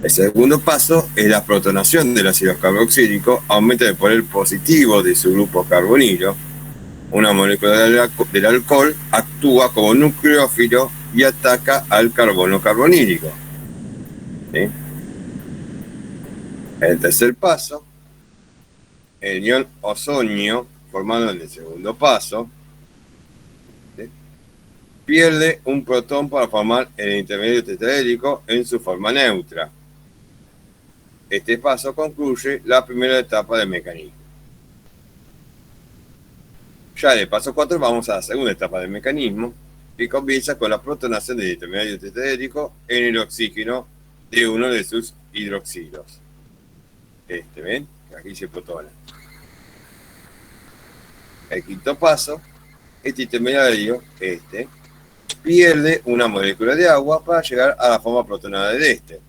El segundo paso es la protonación del ácido carboxílico. Aumenta el poder positivo de su grupo carbonilo. Una molécula del alcohol actúa como nucleófilo y ataca al carbono carbonílico. ¿Sí? El tercer paso, el ion ozono, formado en el segundo paso, ¿sí?, pierde un protón para formar el intermedio tetraédrico en su forma neutra. Este paso concluye la primera etapa del mecanismo. Ya del paso 4 vamos a la segunda etapa del mecanismo, que comienza con la protonación del intermedio tetraédrico en el oxígeno de uno de sus hidroxilos. ¿Ven? Aquí se protona. El quinto paso, este intermediario, pierde una molécula de agua para llegar a la forma protonada del éster.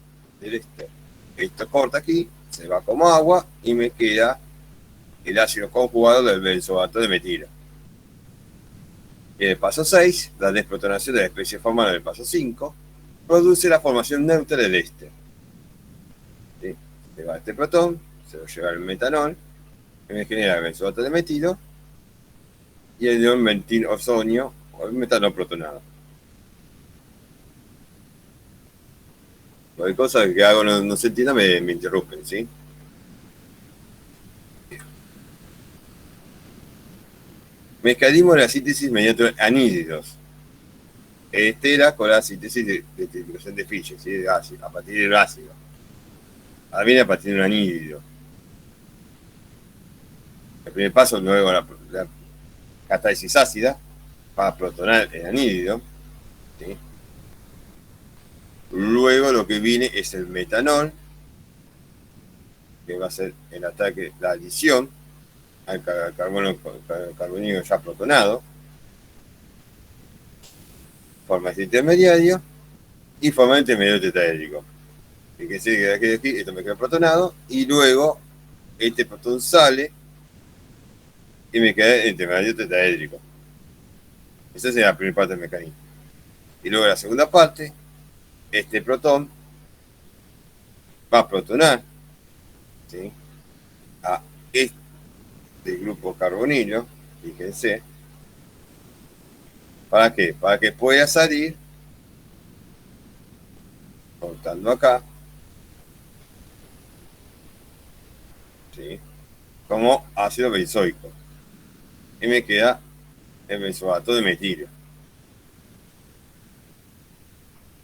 Esto corta aquí, se va como agua y me queda el ácido conjugado del benzoato de metilo. En el paso 6, la desprotonación de la especie formada en el paso 5, produce la formación neutra del éster. ¿Sí? Se va este protón, se lo lleva el metanol, que me genera el benzoato de metilo y el ion ozono o el metanol protonado. Cualquier cosa que hago no se entienda me interrumpen, ¿sí? Mecanismo de la síntesis mediante anhídridos. Era con la síntesis de triplicación de Fischer, ¿sí?, de ácido, a partir del ácido. Ahora viene a partir de un anhídrido. El primer paso, luego la catálisis ácida para protonar el anhídrido. ¿Sí? Luego lo que viene es el metanol, que va a ser el ataque, la adición al carbonilo ya protonado. Forma este intermediario y forma el intermediario tetraédrico. Fíjense que aquí esto me queda protonado y luego este protón sale y me queda el intermediario tetraédrico. Esa es la primera parte del mecanismo. Y luego la segunda parte, este protón va a protonar, ¿sí?, a este grupo carbonilo, fíjense. ¿Para qué? Para que pueda salir, cortando acá, ¿sí?, como ácido benzoico. Y me queda el benzoato de metilo.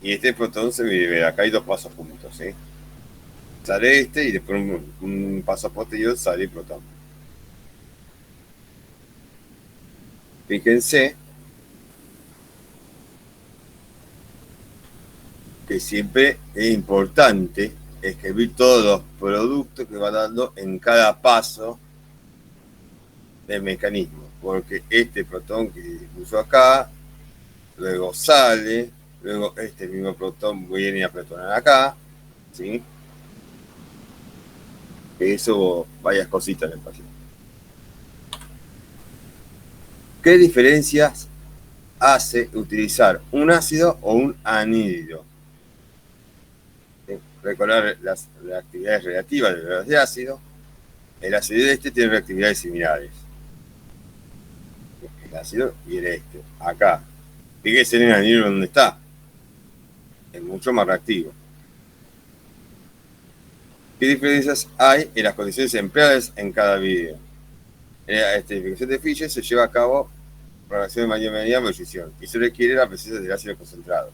Y este protón se ve, acá hay dos pasos juntos, ¿sí? Sale este y después un paso posterior sale el protón. Fíjense que siempre es importante escribir todos los productos que va dando en cada paso del mecanismo, porque este protón que puso acá, luego sale, luego este mismo protón viene a protonar acá, ¿sí? Eso, varias cositas en el paciente. ¿Qué diferencias hace utilizar un ácido o un anhídrido? Recordar las actividades relativas de los de ácido. El ácido y el tienen reactividades similares. El ácido y el acá. Fíjense en el anhídrido donde está. Es mucho más reactivo. ¿Qué diferencias hay en las condiciones empleadas en cada video? La esterificación de Fischer se lleva a cabo por reacción de mayor medida o ebullición y se requiere la presencia del ácido concentrado.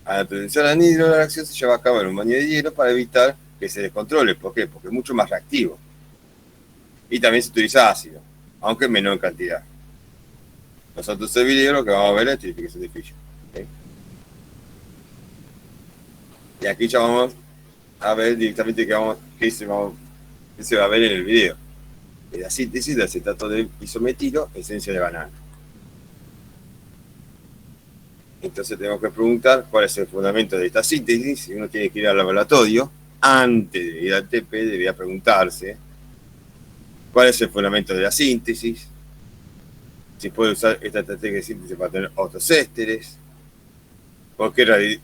Al utilizar anhídrido, la reacción se lleva a cabo en un baño de hielo para evitar que se descontrole. ¿Por qué? Porque es mucho más reactivo. Y también se utiliza ácido, aunque en menor cantidad. Nosotros en el video lo que vamos a ver es la esterificación de Fischer. ¿Okay? Y aquí ya vamos a ver directamente qué se va a ver en el video. La síntesis de acetato de isometilo, esencia de banana. Entonces tenemos que preguntar cuál es el fundamento de esta síntesis. Si uno tiene que ir al laboratorio, antes de ir al TP, debería preguntarse cuál es el fundamento de la síntesis, si puede usar esta técnica de síntesis para tener otros ésteres, por qué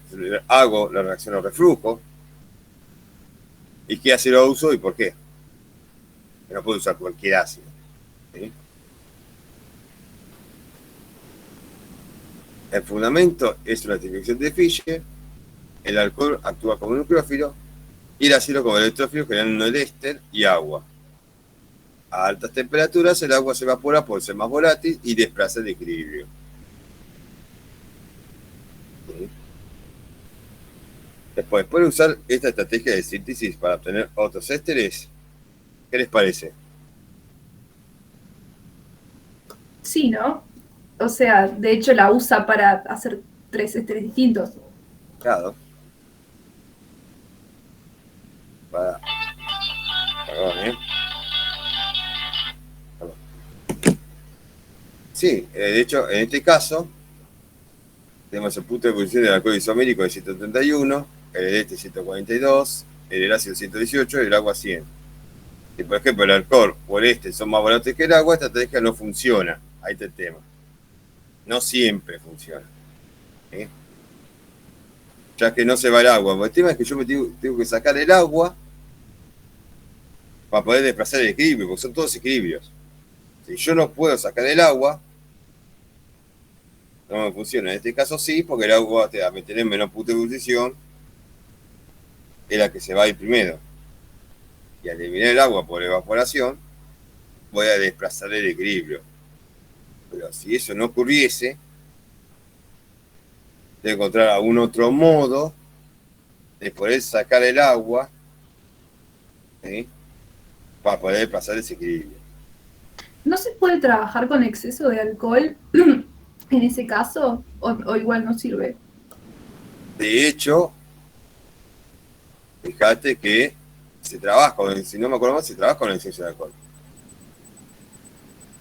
hago la reacción al reflujo, ¿Y qué ácido uso y por qué? No puedo usar cualquier ácido. ¿Sí? El fundamento es una tipificación de Fischer. El alcohol actúa como nucleófilo y el ácido como electrófilo, generando un éster y agua. A altas temperaturas el agua se evapora por ser más volátil y desplaza el equilibrio. ¿Sí? Después, puede usar esta estrategia de síntesis para obtener otros ésteres. ¿Qué les parece? Sí, ¿no? O sea, de hecho la usa para hacer 3 ésteres distintos. Claro. Perdón, Perdón. Sí, de hecho, en este caso, tenemos el punto de ebullición del alcohol isomérico de 131, el de este 142, el del ácido 118 y el agua 100. Si, por ejemplo, el alcohol o el este son más volátiles que el agua, esta estrategia no funciona. Ahí está el tema. No siempre funciona. ¿Sí? Ya que no se va el agua. El tema es que yo me tengo que sacar el agua para poder desplazar el equilibrio, porque son todos equilibrios. Si yo no puedo sacar el agua, no me funciona. En este caso sí, porque el agua te va a meter en menor punto de ebullición, es la que se va a ir primero. Y al eliminar el agua por evaporación, voy a desplazar el equilibrio. Pero si eso no ocurriese, de encontrar algún otro modo de poder sacar el agua, ¿sí? Para poder pasar ese equilibrio. ¿No se puede trabajar con exceso de alcohol en ese caso? ¿O igual no sirve? De hecho, fíjate que se trabaja, si no me acuerdo mal, se trabaja con el exceso de alcohol.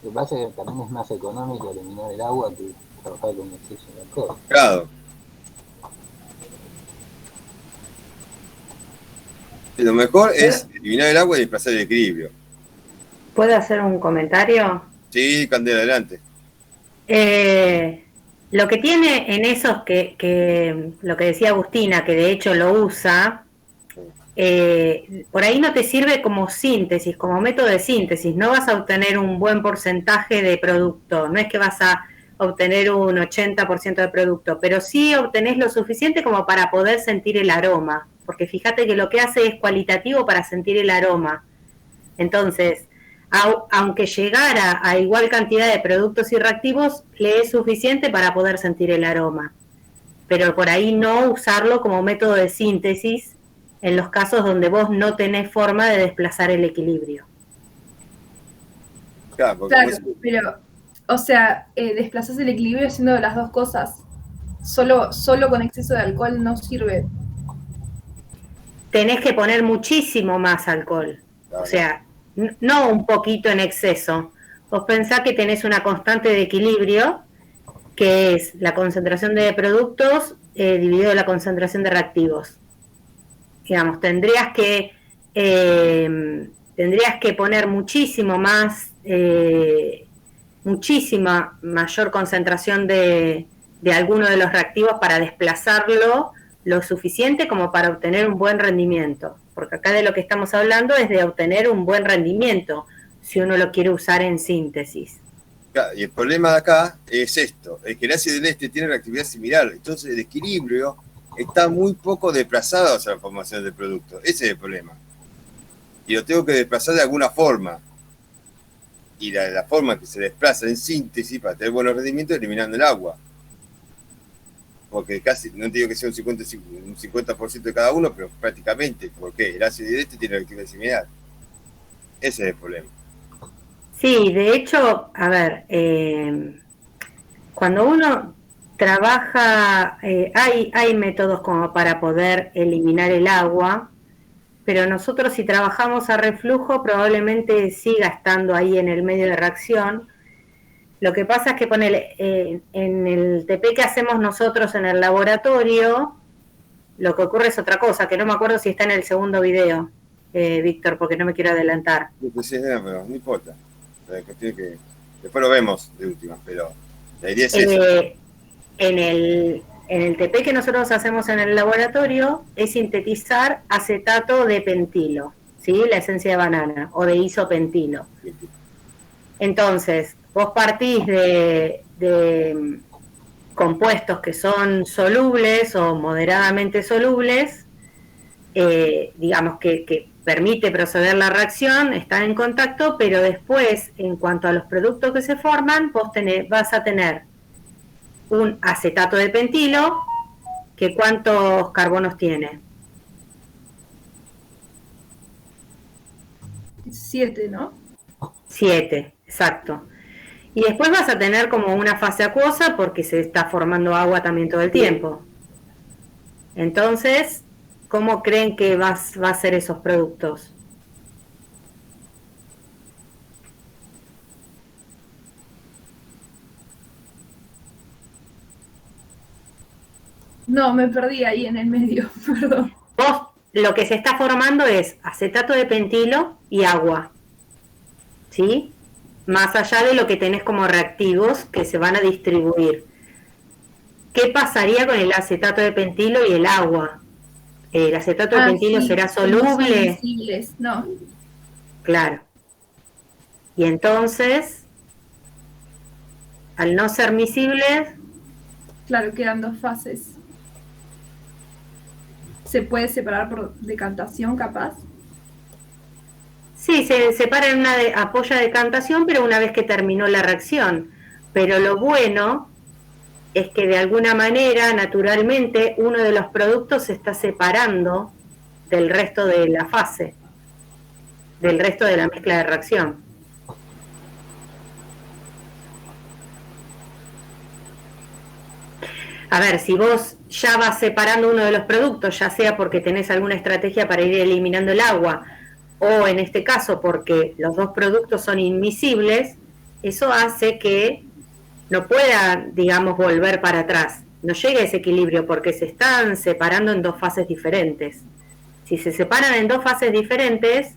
Lo que pasa es que también es más económico eliminar el agua que trabajar con exceso de alcohol. Claro. Lo mejor es eliminar el agua y desplazar el equilibrio. ¿Puedo hacer un comentario? Sí, Candela, adelante. Lo que tiene en esos que lo que decía Agustina, que de hecho lo usa, por ahí no te sirve como síntesis, como método de síntesis. No vas a obtener un buen porcentaje de producto, no es que vas a obtener un 80% de producto, pero sí obtenés lo suficiente como para poder sentir el aroma, porque fíjate que lo que hace es cualitativo para sentir el aroma. Entonces, aunque llegara a igual cantidad de productos y reactivos, le es suficiente para poder sentir el aroma. Pero por ahí no usarlo como método de síntesis en los casos donde vos no tenés forma de desplazar el equilibrio. Claro, Claro, pero, o sea, desplazás el equilibrio haciendo las dos cosas. Solo con exceso de alcohol no sirve. Tenés que poner muchísimo más alcohol. Claro. O sea, no un poquito en exceso. Vos pensás que tenés una constante de equilibrio, que es la concentración de productos dividido la concentración de reactivos. Digamos, tendrías que poner muchísimo más, muchísima mayor concentración de alguno de los reactivos para desplazarlo lo suficiente como para obtener un buen rendimiento. Porque acá de lo que estamos hablando es de obtener un buen rendimiento, si uno lo quiere usar en síntesis. Y el problema de acá es esto, es que el ácido del este tiene una actividad similar, entonces el equilibrio está muy poco desplazado hacia la formación del producto. Ese es el problema. Y lo tengo que desplazar de alguna forma. Y la forma que se desplaza en síntesis para tener buenos rendimientos es eliminando el agua. Porque casi, no te digo que sea un 50% de cada uno, pero prácticamente, porque el ácido del este tiene una actividad similar. Ese es el problema. Sí, de hecho, a ver, cuando uno trabaja, hay métodos como para poder eliminar el agua, pero nosotros si trabajamos a reflujo probablemente siga estando ahí en el medio de reacción. Lo que pasa es que en el TP que hacemos nosotros en el laboratorio, lo que ocurre es otra cosa, que no me acuerdo si está en el segundo video, Víctor, porque no me quiero adelantar. Pero no importa. Después lo vemos de última, pero la idea es esa. En en el TP que nosotros hacemos en el laboratorio es sintetizar acetato de pentilo, ¿sí? La esencia de banana, o de isopentilo. Entonces, vos partís de compuestos que son solubles o moderadamente solubles, digamos que permite proceder la reacción, están en contacto, pero después, en cuanto a los productos que se forman, vos vas a tener un acetato de pentilo, que ¿cuántos carbonos tiene? 7, ¿no? 7, exacto. Y después vas a tener como una fase acuosa porque se está formando agua también todo el tiempo. Entonces, ¿cómo creen que va a ser esos productos? No, me perdí ahí en el medio, perdón. Vos, lo que se está formando es acetato de pentilo y agua, ¿sí? Más allá de lo que tenés como reactivos que se van a distribuir. ¿Qué pasaría con el acetato de pentilo y el agua? ¿El acetato de pentilo Sí, será que no son soluble? miscibles, no. Claro. Y entonces, al no ser miscibles, Claro, quedan 2 fases. ¿Se puede separar por decantación, capaz? sí, se separa en una apoya decantación, pero una vez que terminó la reacción. Pero lo bueno es que de alguna manera, naturalmente, uno de los productos se está separando del resto de la fase, del resto de la mezcla de reacción. A ver, si vos ya vas separando uno de los productos, ya sea porque tenés alguna estrategia para ir eliminando el agua, o en este caso porque los dos productos son inmiscibles, eso hace que no pueda, digamos, volver para atrás, no llegue a ese equilibrio porque se están separando en 2 fases diferentes. Si se separan en 2 fases diferentes,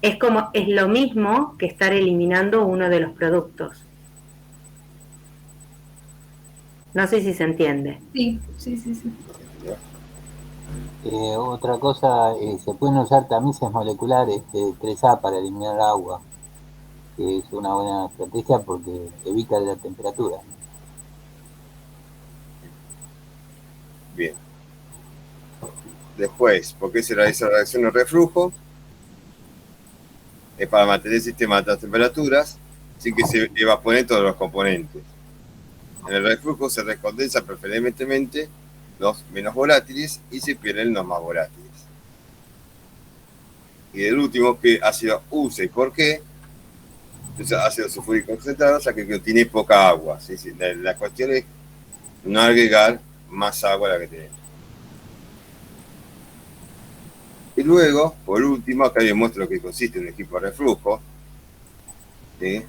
es lo mismo que estar eliminando uno de los productos. No sé si se entiende. Sí. Otra cosa, se pueden usar tamices moleculares de 3A para eliminar agua, que es una buena estrategia porque evita la temperatura. Bien. Después, ¿por qué se realiza la reacción de reflujo? Es para mantener el sistema a altas temperaturas sin que se evaporen todos los componentes. En el reflujo se recondensa preferentemente los menos volátiles y se pierden los más volátiles. Y el último, que ácido UCE. ¿Por qué? Entonces, ácido sulfúrico concentrado, ya que tiene poca agua. ¿Sí? La cuestión es no agregar más agua a la que tenemos. Y luego, por último, acá les muestro lo que consiste un equipo de reflujo, ¿sí?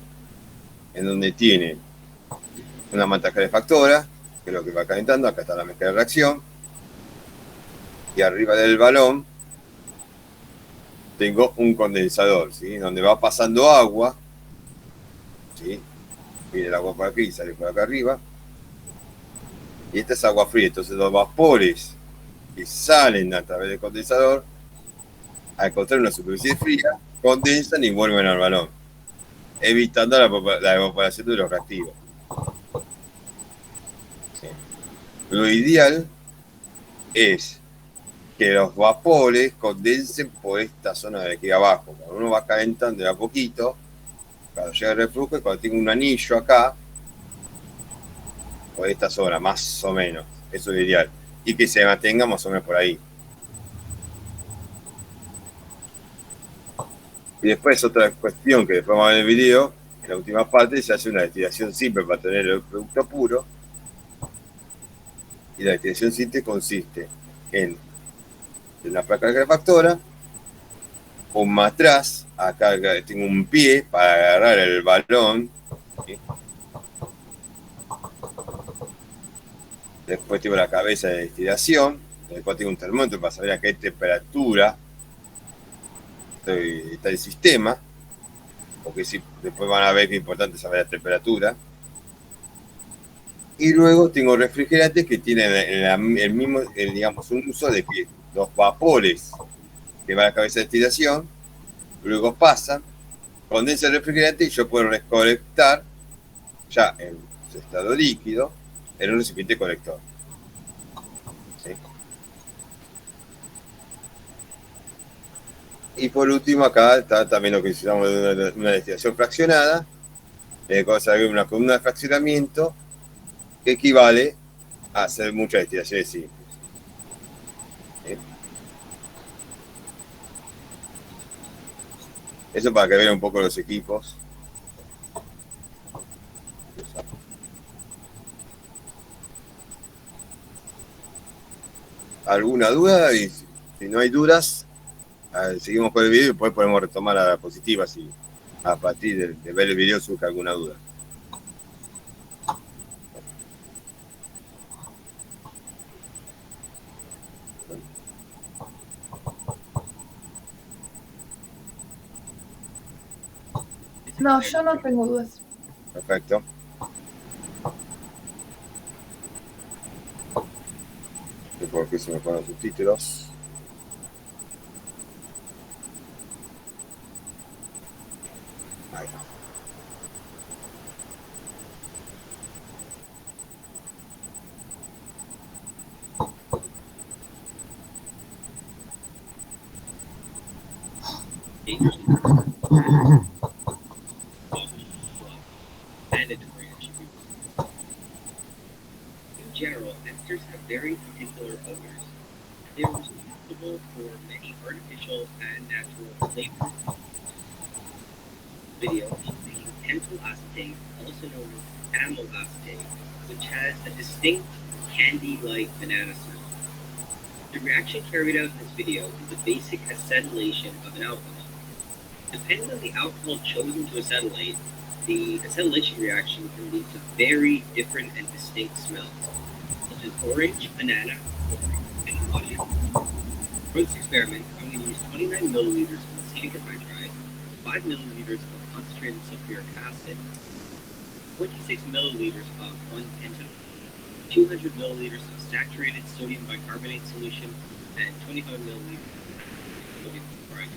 En donde tiene una manta calefactora, que es lo que va calentando. Acá está la mezcla de reacción. Y arriba del balón tengo un condensador, ¿sí? Donde va pasando agua, ¿sí? Viene el agua por aquí y sale por acá arriba. Y esta es agua fría, entonces los vapores que salen a través del condensador, al encontrar una superficie fría, condensan y vuelven al balón, evitando la evaporación de los reactivos. ¿Sí? Lo ideal es que los vapores condensen por esta zona de aquí abajo. Cuando uno va calentando de a poquito, cuando llega el reflujo, y cuando tengo un anillo acá, por esta zona, más o menos. Eso es lo ideal. Y que se mantenga más o menos por ahí. Y después otra cuestión que después vamos a ver en el video, en la última parte se hace una destilación simple para tener el producto puro. Y la destilación simple consiste en una placa calefactora, un matraz, acá tengo un pie para agarrar el balón, ¿sí? Después tengo la cabeza de destilación, después tengo un termómetro para saber a qué temperatura está el sistema, porque si, después van a ver que es importante saber la temperatura. Y luego tengo refrigerantes que tienen el mismo, digamos, un uso de que los vapores que va a la cabeza de destilación, luego pasan, condensa el refrigerante y yo puedo recolectar ya en su estado líquido en un recipiente colector. ¿Sí? Y por último, acá está también lo que necesitamos de una destilación fraccionada, una columna de fraccionamiento que equivale a hacer muchas destilaciones simples. ¿Sí? Eso para que vean un poco los equipos. ¿Alguna duda? Y si no hay dudas, seguimos con el video y después podemos retomar la diapositiva si a partir de ver el video surge alguna duda. No, yo no tengo dudas. Perfecto. ¿Por qué se me ponen los subtítulos? Ahí está. Mandatory attributes. In general, esters have very particular odors. They are responsible for many artificial and natural flavors. Video using pentyl acetate, also known as amyl acetate, which has a distinct candy-like banana smell. The reaction carried out in this video is the basic acetylation of an alcohol. Depending on the alcohol chosen to acetylate, the acetylation reaction can lead to very different and distinct smells, such as orange, banana, and onion. For this experiment, I'm going to use 29 milliliters of acetic anhydride, 5 milliliters of concentrated sulfuric acid, 26 milliliters of 1-pentanol, 200 milliliters of saturated sodium bicarbonate solution, and 25 milliliters of sodium chloride.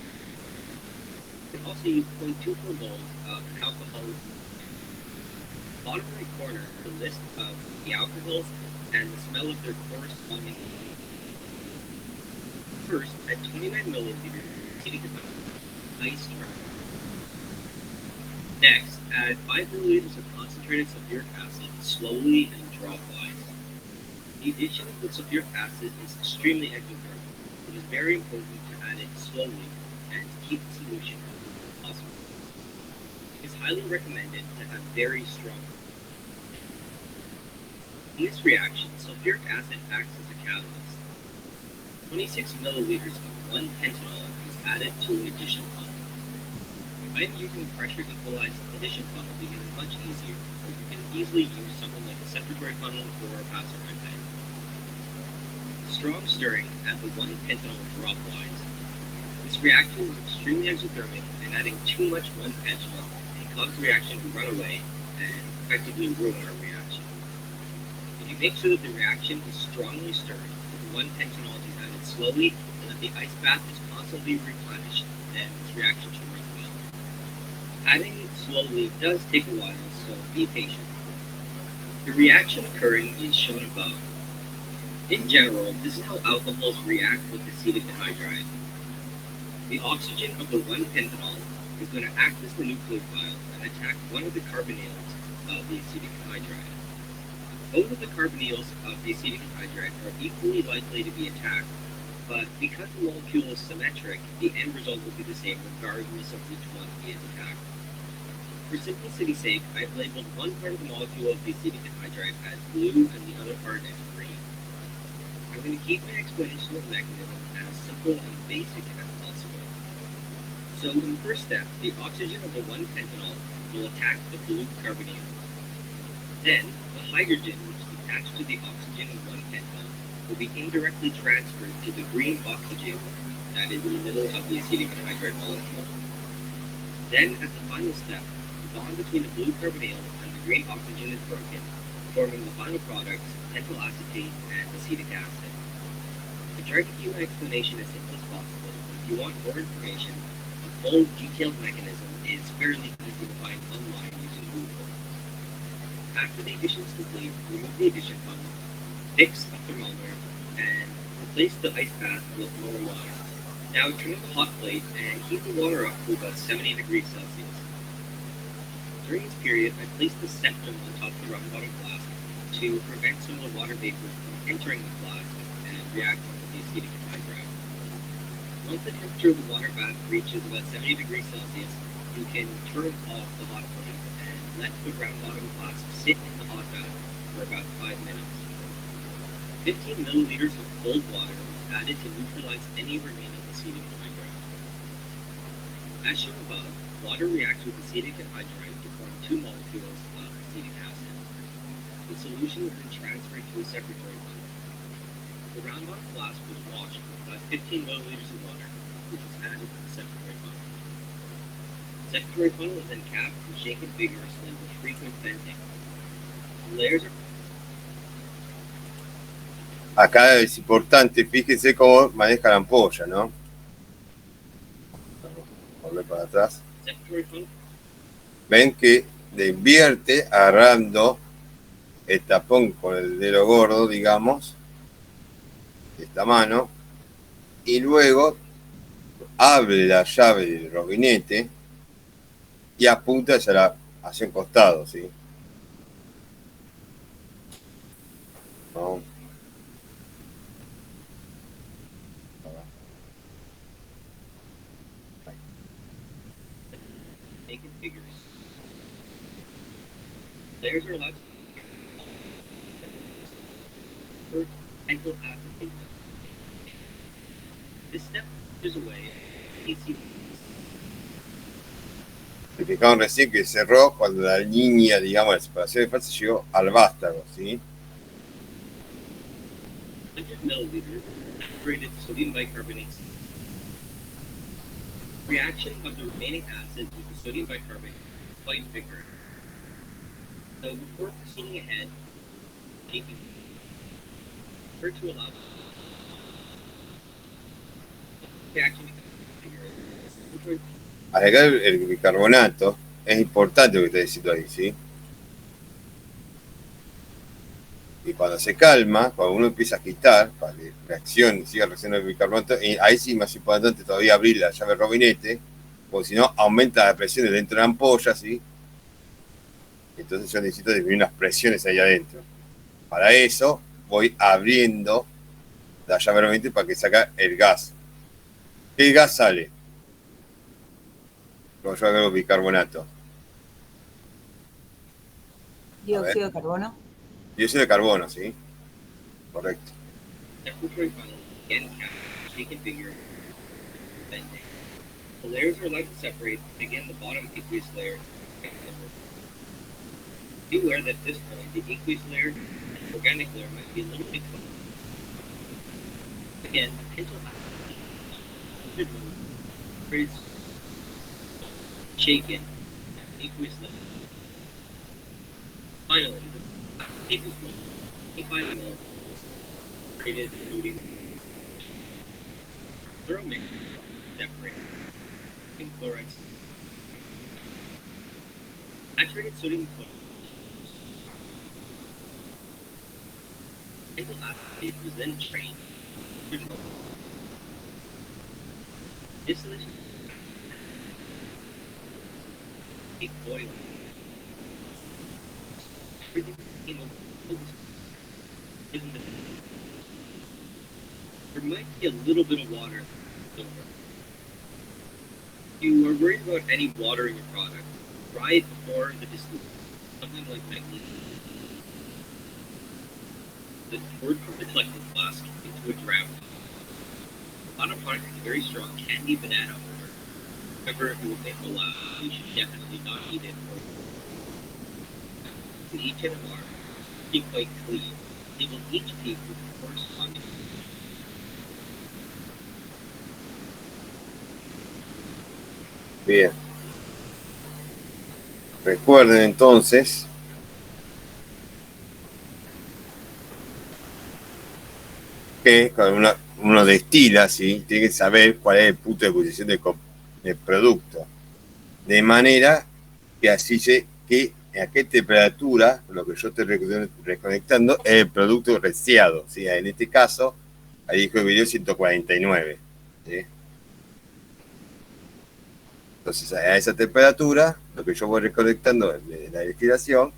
You can also use 0.24 moles of alcohol. Bottom right corner is a list of the alcohols and the smell of their corresponding. First, at 29 milliliters, acetic anhydride, ice dry. Next, add 5 milliliters of concentrated sulfuric acid slowly and dropwise. The addition of the sulfuric acid is extremely exothermic. It is very important to add it slowly and to keep the solution as possible. It is highly recommended to have very strong. In this reaction, sulfuric acid acts as a catalyst. 26 milliliters of 1-pentanol is added to an addition funnel. I am using pressure equalized addition funnel because it's much easier, or you can easily use something like a separator funnel or a passer bed. Strong stirring at the 1-pentanol dropwise. This reaction is extremely exothermic, and adding too much 1-pentanol can cause the reaction to run away and effectively ruin our reaction. If you make sure that the reaction is strongly stirred, that the 1-pentanol is added slowly, and that the ice bath is constantly replenished, then this reaction should run well. Adding slowly does take a while, so be patient. The reaction occurring is shown above. In general, this is how alcohols react with acetic anhydride. The oxygen of the 1-pentanol is going to act as the nucleophile and attack one of the carbonyls of the acetic anhydride. Both of the carbonyls of the acetic anhydride are equally likely to be attacked, but because the molecule is symmetric, the end result will be the same regardless of which one is attacked. For simplicity's sake, I've labeled one part of the molecule of the acetic anhydride as blue and the other part as green. I'm going to keep my explanation of the mechanism as simple and basic as possible. So in the first step, the oxygen of the 1-pentanol will attack the blue carbonyl. Then, the hydrogen, which is attached to the oxygen of 1-pentanol, will be indirectly transferred to the green oxygen that is in the middle of the acetic anhydride molecule. Then, as the final step, the bond between the blue carbonyl and the green oxygen is broken, forming the final products, pentyl acetate and acetic acid. I tried to keep my explanation as simple as possible. If you want more information, a full detailed mechanism is fairly easy to find online using Google. After the addition is complete, remove the addition funnel, fix the thermometer, and replace the ice bath with warm water. Now turn on the hot plate and heat the water up to about 70 degrees Celsius. During this period, I placed the septum on top of the round bottom flask to prevent some of the water vapor from entering the flask and reacting with the acetic anhydride. Once the temperature of the water bath reaches about 70 degrees Celsius, you can turn off the hot plate and let the round bottom flask sit in the hot bath for about 5 minutes. 15 milliliters of cold water is added to neutralize any remaining acetic anhydride. As shown above, water reacts with acetic anhydride to form 2 molecules of acetic acid. The solution is then transferred to a secretory funnel. The round bottom flask was washed with about 15 milliliters of water, which was added to the secretory funnel. The secretory funnel is then capped and shaken vigorously with frequent venting. The layers are Acá es importante, fíjense cómo maneja la ampolla, ¿no? Volver para atrás. secretory funnel. Ven que le invierte agarrando el tapón con el dedo gordo, digamos, de esta mano, y luego abre la llave del robinete y apunta hacia un costado, ¿sí? ¿No? Make it figures. Layers are allowed to pentyl acetate. This step is away. Se fijaron recién que cerró cuando la línea, digamos, la separación de fase llegó al vástago, ¿sí? 100 milliliters saturated sodium bicarbonate. Reaction of the remaining acids with the sodium bicarbonate is quite vigorous. So before proceeding ahead, taking her to allow reaction to become vigorous. Agregar el bicarbonato es importante lo que está diciendo ahí, ¿sí? Y cuando se calma, cuando uno empieza a quitar, para que reaccione, siga reaccionando el bicarbonato, y ahí sí más importante todavía abrir la llave robinete, porque si no aumenta la presión dentro de la ampolla, ¿sí? Entonces yo necesito disminuir unas presiones ahí adentro. Para eso voy abriendo la llave robinete para que saque el gas. ¿Qué gas sale? Cuando yo agrego bicarbonato. Dióxido de carbono. Dióxido de carbono, ¿sí? Correcto. Secretory funnel again capped, shaken figure, venting. The layers are allowed to separate. Again, the bottom aqueous layer. Be aware that at this point, the aqueous layer and the organic layer might be a little bit close. Again, pentyl acetate is shaken, aqueous layer. Finally, the aqueous layer, 25 ml, created sodium. Thorough mix, separate, and chloride. Saturated sodium chloride. Pentyl acetate was then trained. Distillation. A boil. Everything became there might be a little bit of water. If you are worried about any water in your product, dry it before the distillation. Something like magnesium. The word from the collecting flask into a draft. A lot of product is very strong candy banana odor. However, if you will make a lot, you should definitely not eat it. To each NMR, be quite clean. Label each piece with the corresponding. Bien. Recuerden entonces que cuando uno destila, ¿sí? Tiene que saber cuál es el punto de ebullición del producto. De manera que así sé que a qué temperatura, lo que yo estoy reconectando, es el producto reciado. ¿Sí? En este caso, ahí dijo el video 149. ¿Sí? Entonces, a esa temperatura, lo que yo voy recolectando de la destilación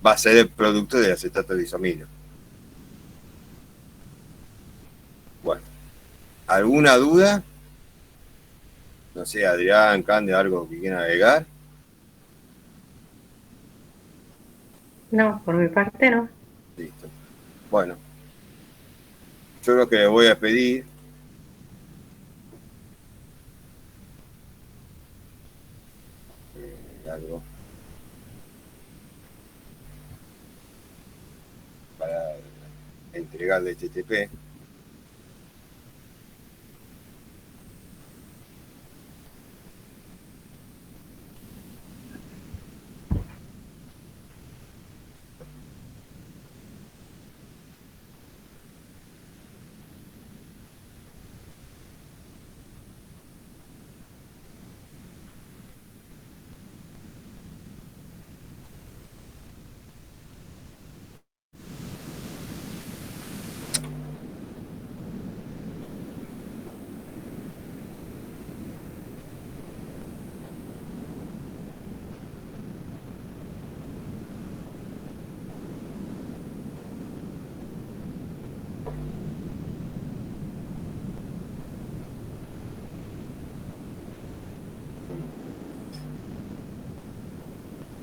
va a ser el producto del acetato de isomino. Bueno, ¿alguna duda? No sé, Adrián, Cande, algo que quieran agregar. No, por mi parte no. Listo. Bueno, yo lo que les voy a pedir algo para entregarle este TP.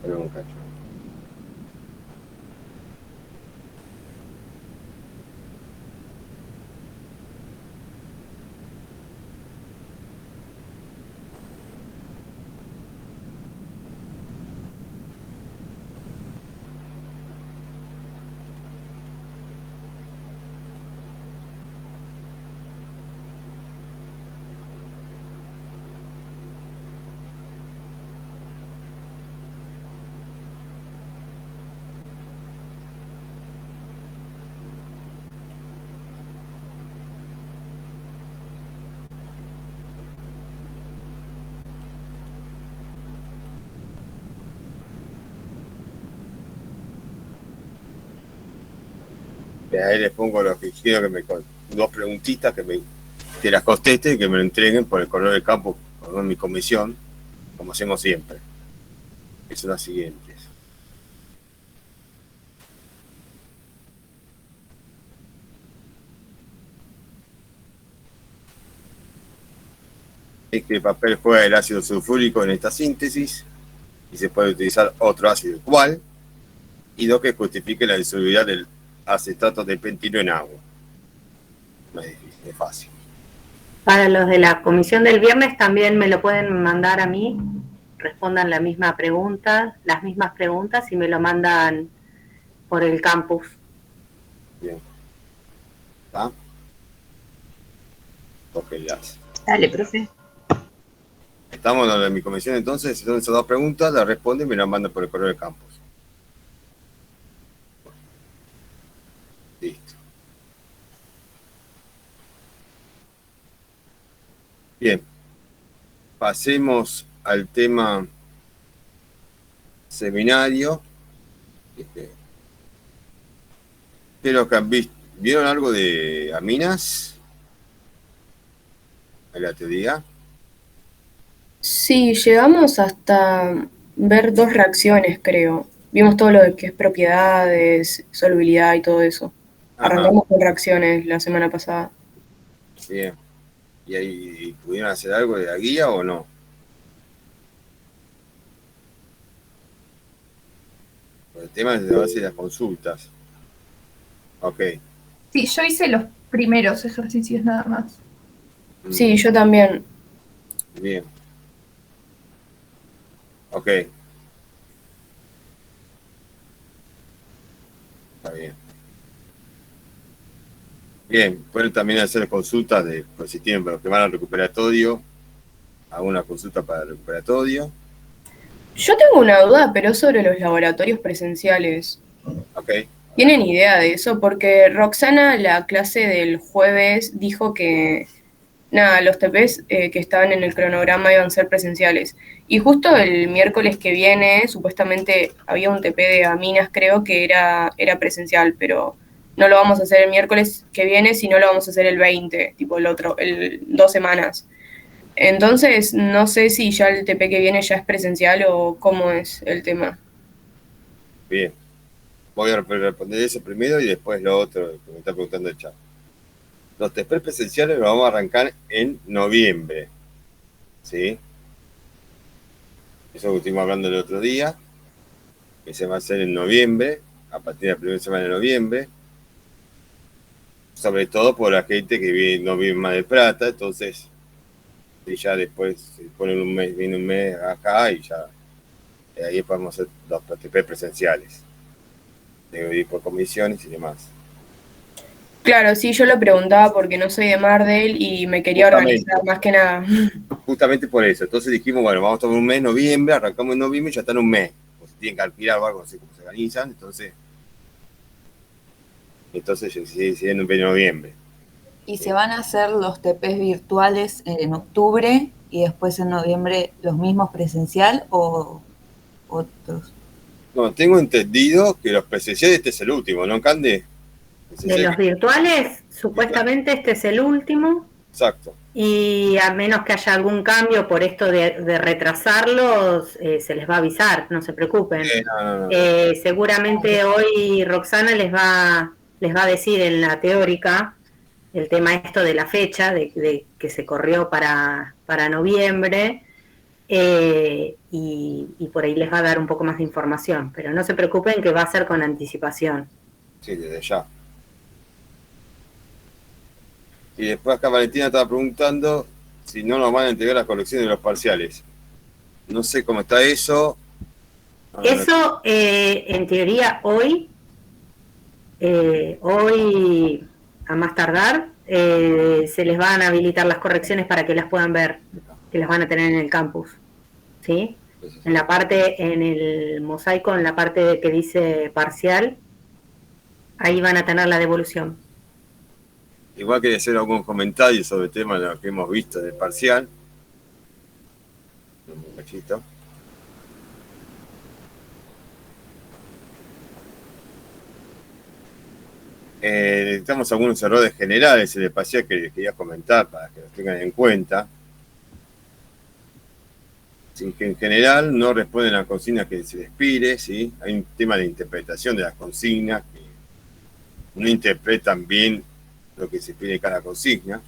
Pero un cacho. Ahí les pongo lo que quiero que dos preguntitas que las contesten y que me lo entreguen por el correo de campo con mi comisión, como hacemos siempre. Que son las siguientes. Es que el papel juega el ácido sulfúrico en esta síntesis y se puede utilizar otro ácido igual, y dos, que justifique la disolubilidad del acetato de pentino en agua. No es difícil, es fácil. Para los de la comisión del viernes también me lo pueden mandar a mí, respondan la misma pregunta, las mismas preguntas y me lo mandan por el campus. Bien. ¿Está? Cógelas. Dale, profe. Estamos en mi comisión, entonces, son esas dos preguntas, las responden y me las mandan por el correo de campus. Listo. Bien. Pasemos al tema seminario. ¿Qué es lo que han visto? ¿Vieron algo de aminas? En la teoría. Sí, llegamos hasta ver dos reacciones, creo. Vimos todo lo de que es propiedades, solubilidad y todo eso. Ajá. Arrancamos con reacciones la semana pasada. Bien. ¿Y ahí pudieron hacer algo de la guía o no? El tema es de base de las consultas. Ok. Sí, yo hice los primeros ejercicios nada más. Sí, yo también. Bien. Ok. Está bien. Bien, pueden también hacer consultas de, pues si tienen para los que van al recuperatorio, hago una consulta para el recuperatorio. Yo tengo una duda, pero sobre los laboratorios presenciales. Ok, ¿Tienen idea de eso? Porque Roxana, la clase del jueves, dijo que, nada, los TPs que estaban en el cronograma iban a ser presenciales. Y justo el miércoles que viene, supuestamente había un TP de Aminas, creo que era presencial, pero no lo vamos a hacer el miércoles que viene, sino lo vamos a hacer el 20, tipo el otro, el 2 semanas. Entonces, no sé si ya el TP que viene ya es presencial o cómo es el tema. Bien. Voy a responder eso primero y después lo otro que me está preguntando el chat. Los test presenciales los vamos a arrancar en noviembre. ¿Sí? Eso que estuvimos hablando el otro día, que se va a hacer en noviembre, a partir de la primera semana de noviembre. Sobre todo por la gente que no vive en Mar del Plata, entonces, y ya después se ponen un mes, viene un mes acá y ya ahí podemos hacer los TP presenciales. De ir por comisiones y demás. Claro, sí, yo lo preguntaba porque no soy de Mardel y me quería organizar más que nada. Justamente por eso. Entonces dijimos, bueno, vamos a tomar un mes, noviembre, arrancamos en noviembre y ya está en un mes. O si tienen que alquilar o algo, no sé cómo se organizan, entonces sí, en noviembre. ¿Y se van a hacer los TPs virtuales en octubre y después en noviembre los mismos presencial o otros? No, tengo entendido que los presenciales este es el último, ¿no, Cande? De los virtuales, supuestamente este es el último. Exacto. Y a menos que haya algún cambio por esto de retrasarlos, se les va a avisar, no se preocupen. No. Seguramente hoy Roxana les va a decir en la teórica el tema esto de la fecha, de que se corrió para noviembre, y por ahí les va a dar un poco más de información. Pero no se preocupen que va a ser con anticipación. Sí, desde ya. Y después acá Valentina estaba preguntando si no nos van a entregar las colecciones de los parciales. No sé cómo está eso. Eso, en teoría, hoy a más tardar, se les van a habilitar las correcciones para que las puedan ver, que las van a tener en el campus, ¿sí? En la parte, en el mosaico, en la parte que dice parcial, ahí van a tener la devolución. Igual quería hacer algún comentario sobre el tema de lo que hemos visto del parcial. Un cachito. Necesitamos algunos errores generales en el parcial que les quería comentar para que los tengan en cuenta. Sí, que en general no responden a las consignas que se les pide, ¿sí? Hay un tema de interpretación de las consignas que no interpretan bien lo que se pide en cada consigna.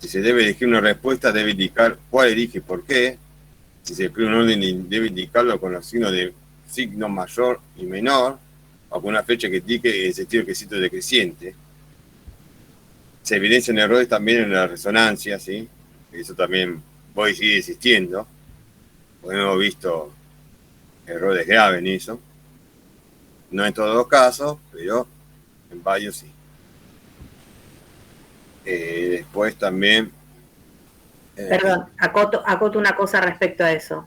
Si se debe elegir una respuesta, debe indicar cuál elige y por qué. Si se pide un orden, debe indicarlo con los signos de signo mayor y menor, o con una flecha que indique el sentido quesito decreciente. Se evidencian errores también en la resonancia, ¿sí? Eso también voy a seguir existiendo, porque hemos visto errores graves en eso. No en todos los casos, pero en varios sí. Después también... Perdón, acoto una cosa respecto a eso.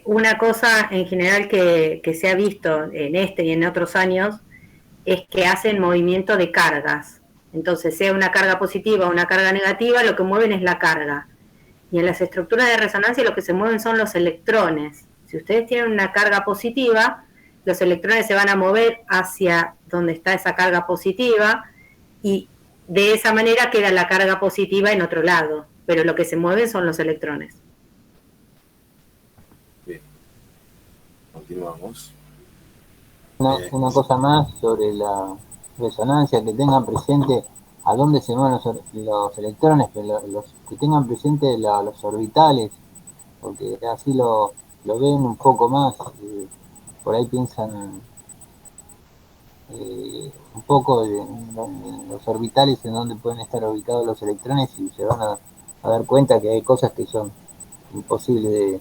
Una cosa en general que se ha visto en este y en otros años es que hacen movimiento de cargas. Entonces, sea una carga positiva o una carga negativa, lo que mueven es la carga. Y en las estructuras de resonancia lo que se mueven son los electrones. Si ustedes tienen una carga positiva, los electrones se van a mover hacia donde está esa carga positiva y de esa manera queda la carga positiva en otro lado, pero lo que se mueven son los electrones. Bien. Continuamos. Una cosa más sobre la resonancia, que tengan presente a dónde se mueven los electrones, que tengan presente los orbitales, porque así lo ven un poco más, por ahí piensan un poco en los orbitales, en donde pueden estar ubicados los electrones, y se van a dar cuenta que hay cosas que son imposibles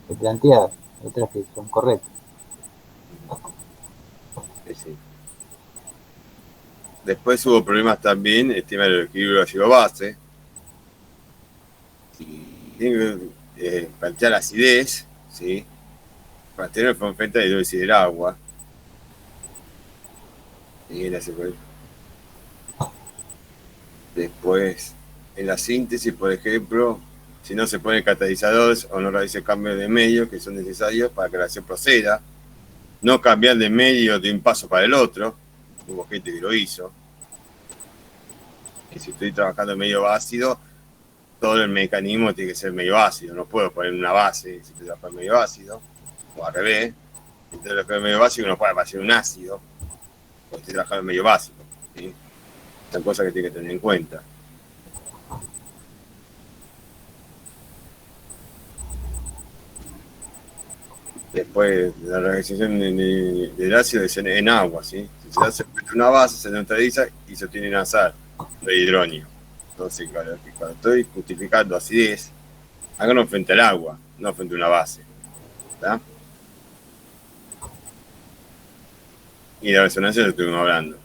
de plantear, otras que son correctas. Sí. Después hubo problemas también, el tema del equilibrio ácido-base. Tienen que plantear acidez, ¿sí? Para tener frente de hidrólisis del agua. Y después, en la síntesis, por ejemplo, si no se ponen catalizadores o no realiza cambios de medio que son necesarios para que la reacción proceda, no cambiar de medio de un paso para el otro, hubo gente que lo hizo. Y si estoy trabajando en medio ácido, todo el mecanismo tiene que ser medio ácido, no puedo poner una base si estoy trabajando en medio ácido, o al revés, si estoy trabajando en medio básico no puede pasar un ácido, o estoy trabajando en medio básico, ¿sí? Son cosas que tiene que tener en cuenta. Después, la reacción del ácido es en agua, ¿sí? Si se hace una base, se neutraliza y se obtiene una sal de hidróneo. Entonces, cuando estoy justificando acidez, háganlo frente al agua, no frente a una base. ¿Está? Y la resonancia lo estuvimos hablando.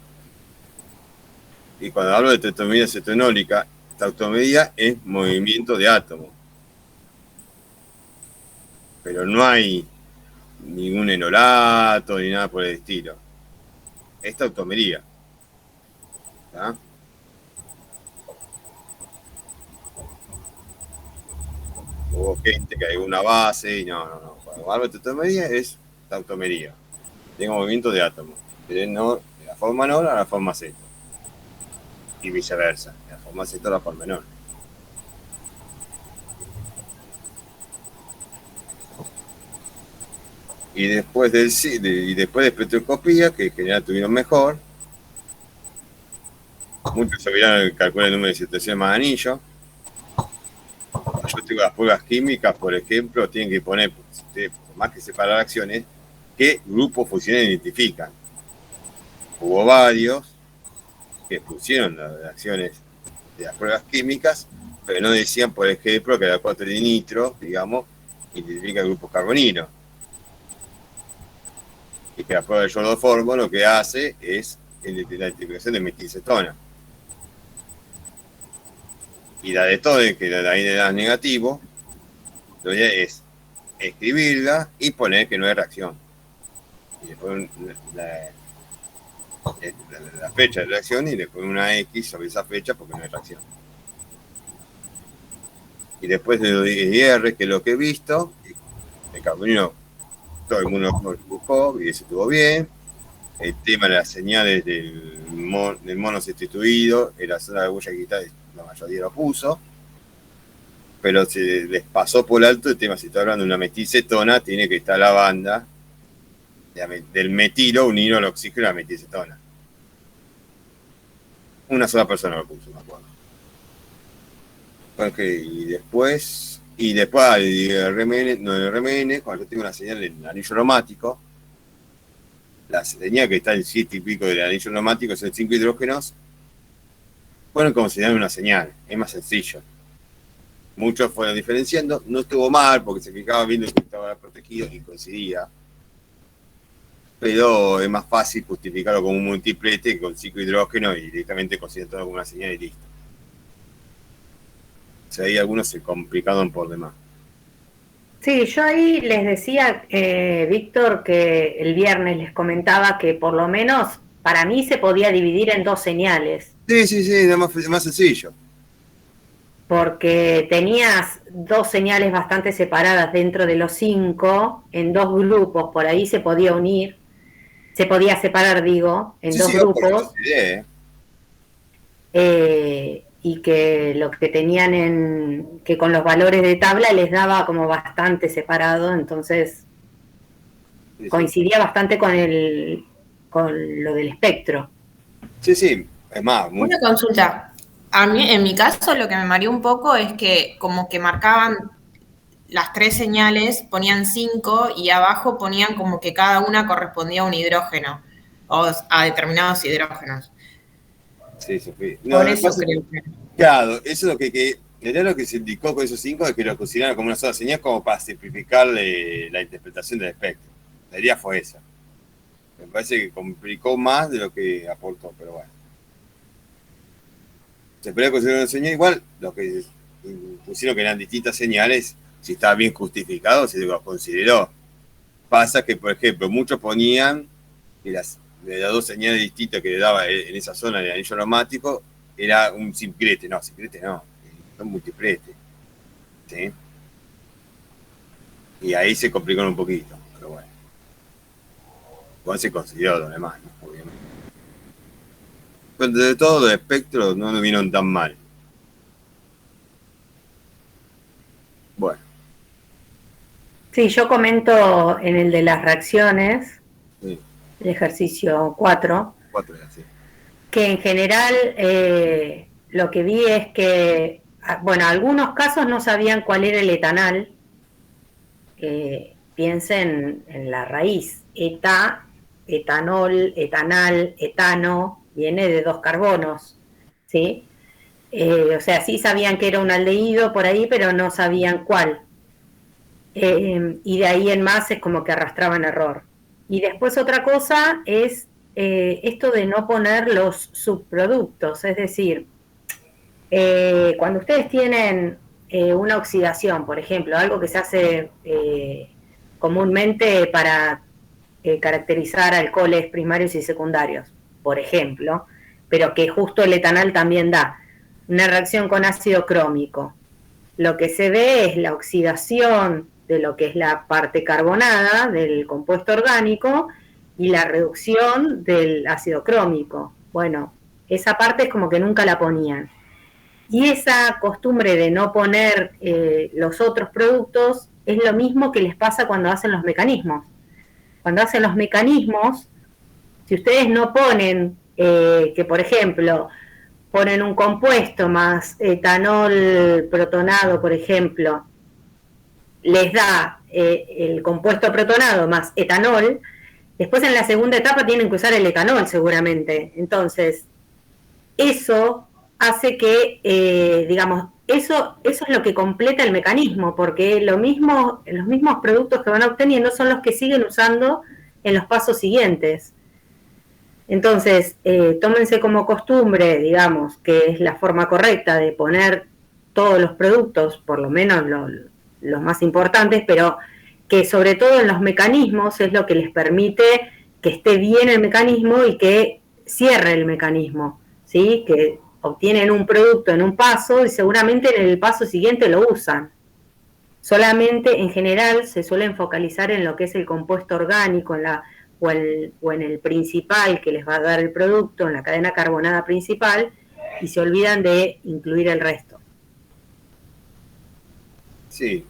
Y cuando hablo de tautomería cetonólica, tautomería es movimiento de átomos. Pero no hay ningún enolato ni nada por el estilo. Es tautomería. ¿Está? Hubo gente que hay una base y no. Cuando hablo de tautomería es tautomería. Tengo movimiento de átomos. De la forma menor a la forma Z. Y viceversa. De la forma Z a la forma menor. Y después de espectroscopía, que en general tuvieron mejor, muchos sabían calcular el número de situaciones más anillo. Yo tengo las pruebas químicas, por ejemplo, tienen que poner, más que separar acciones, qué grupos funcionales identifican. Hubo varios que pusieron las acciones de las pruebas químicas, pero no decían, por ejemplo, que la 4 de nitro, digamos, identifica grupos carboninos. Y que la prueba de Jordan-Formo lo que hace es la identificación de metilcetona. Y la de todo, que la de ahí de negativo, lo que es escribirla y poner que no hay reacción. Y después la fecha de reacción y después una X sobre esa fecha porque no hay reacción. Y después de los IR, que es lo que he visto, el carbonino, todo el mundo lo buscó y eso estuvo bien. El tema de las señales del mono sustituido, en la zona de huella digital, la mayoría lo puso. Pero se les pasó por alto el tema, si está hablando de una metilcetona, tiene que estar la banda del metilo unido al oxígeno a la metilcetona. Una sola persona lo puso, me acuerdo. Ok, y después al RMN, cuando yo tengo una señal del anillo aromático, la señal que está en 7 y pico del anillo aromático es el 5 hidrógenos, fueron considerando una señal, es más sencillo. Muchos fueron diferenciando, no estuvo mal porque se fijaba viendo que estaba protegido y coincidía. Pero es más fácil justificarlo como un multiplete con 5 hidrógenos y directamente considerar todo como una señal y listo. O sea, ahí algunos se complicaron por demás. Sí, yo ahí les decía, Víctor, que el viernes les comentaba que por lo menos para mí se podía dividir en 2 señales. Sí, nada más sencillo. Porque tenías 2 señales bastante separadas dentro de los 5, en 2 grupos, por ahí se podía unir, se podía separar, digo, en 2 grupos. Y que lo que tenían que con los valores de tabla les daba como bastante separado, entonces coincidía bastante con lo del espectro. Sí, es más. Una consulta. A mí, en mi caso, lo que me mareó un poco es que como que marcaban las 3 señales, ponían 5 y abajo ponían como que cada una correspondía a un hidrógeno o a determinados hidrógenos. Sí, Sofía. Por eso creo que... Claro, eso es lo que era lo que se indicó con esos 5, es que lo consideraron como una sola señal como para simplificar la interpretación del espectro. La idea fue esa. Me parece que complicó más de lo que aportó, pero bueno. Se podría considerar una señal igual, lo que pusieron que eran distintas señales, si estaba bien justificado, se lo consideró. Pasa que, por ejemplo, muchos ponían que de las dos señales distintas que le daba en esa zona del anillo aromático, era un simplete. No, simplete no, son multiplete. ¿Sí? Y ahí se complicaron un poquito, pero bueno. Igual se consideró lo demás, ¿no? Obviamente. Pero de todos los espectros no nos vieron tan mal. Bueno. Sí, yo comento en el de las reacciones, Sí. el ejercicio 4, 4 sí. que en general lo que vi es que, bueno, algunos casos no sabían cuál era el etanal. Piensen en la raíz, etanol, etanal, etano, viene de 2 carbonos, ¿sí? O sea, sí sabían que era un aldehído por ahí, pero no sabían cuál. Y de ahí en más es como que arrastraban error. Y después otra cosa es esto de no poner los subproductos, es decir, cuando ustedes tienen una oxidación, por ejemplo, algo que se hace comúnmente para caracterizar alcoholes primarios y secundarios, por ejemplo, pero que justo el etanal también da, una reacción con ácido crómico. Lo que se ve es la oxidación de lo que es la parte carbonada del compuesto orgánico y la reducción del ácido crómico. Bueno, esa parte es como que nunca la ponían. Y esa costumbre de no poner los otros productos es lo mismo que les pasa cuando hacen los mecanismos. Cuando hacen los mecanismos, si ustedes no ponen que, por ejemplo, ponen un compuesto más etanol protonado, por ejemplo, les da el compuesto protonado más etanol, después en la segunda etapa tienen que usar el etanol seguramente. Entonces, eso hace que, digamos, eso es lo que completa el mecanismo, porque los mismos productos que van obteniendo son los que siguen usando en los pasos siguientes. Entonces, tómense como costumbre, digamos, que es la forma correcta de poner todos los productos, por lo menos los más importantes, pero que sobre todo en los mecanismos es lo que les permite que esté bien el mecanismo y que cierre el mecanismo, ¿sí? Que obtienen un producto en un paso y seguramente en el paso siguiente lo usan. Solamente en general se suelen focalizar en lo que es el compuesto orgánico, o en el principal que les va a dar el producto, en la cadena carbonada principal, y se olvidan de incluir el resto. Sí,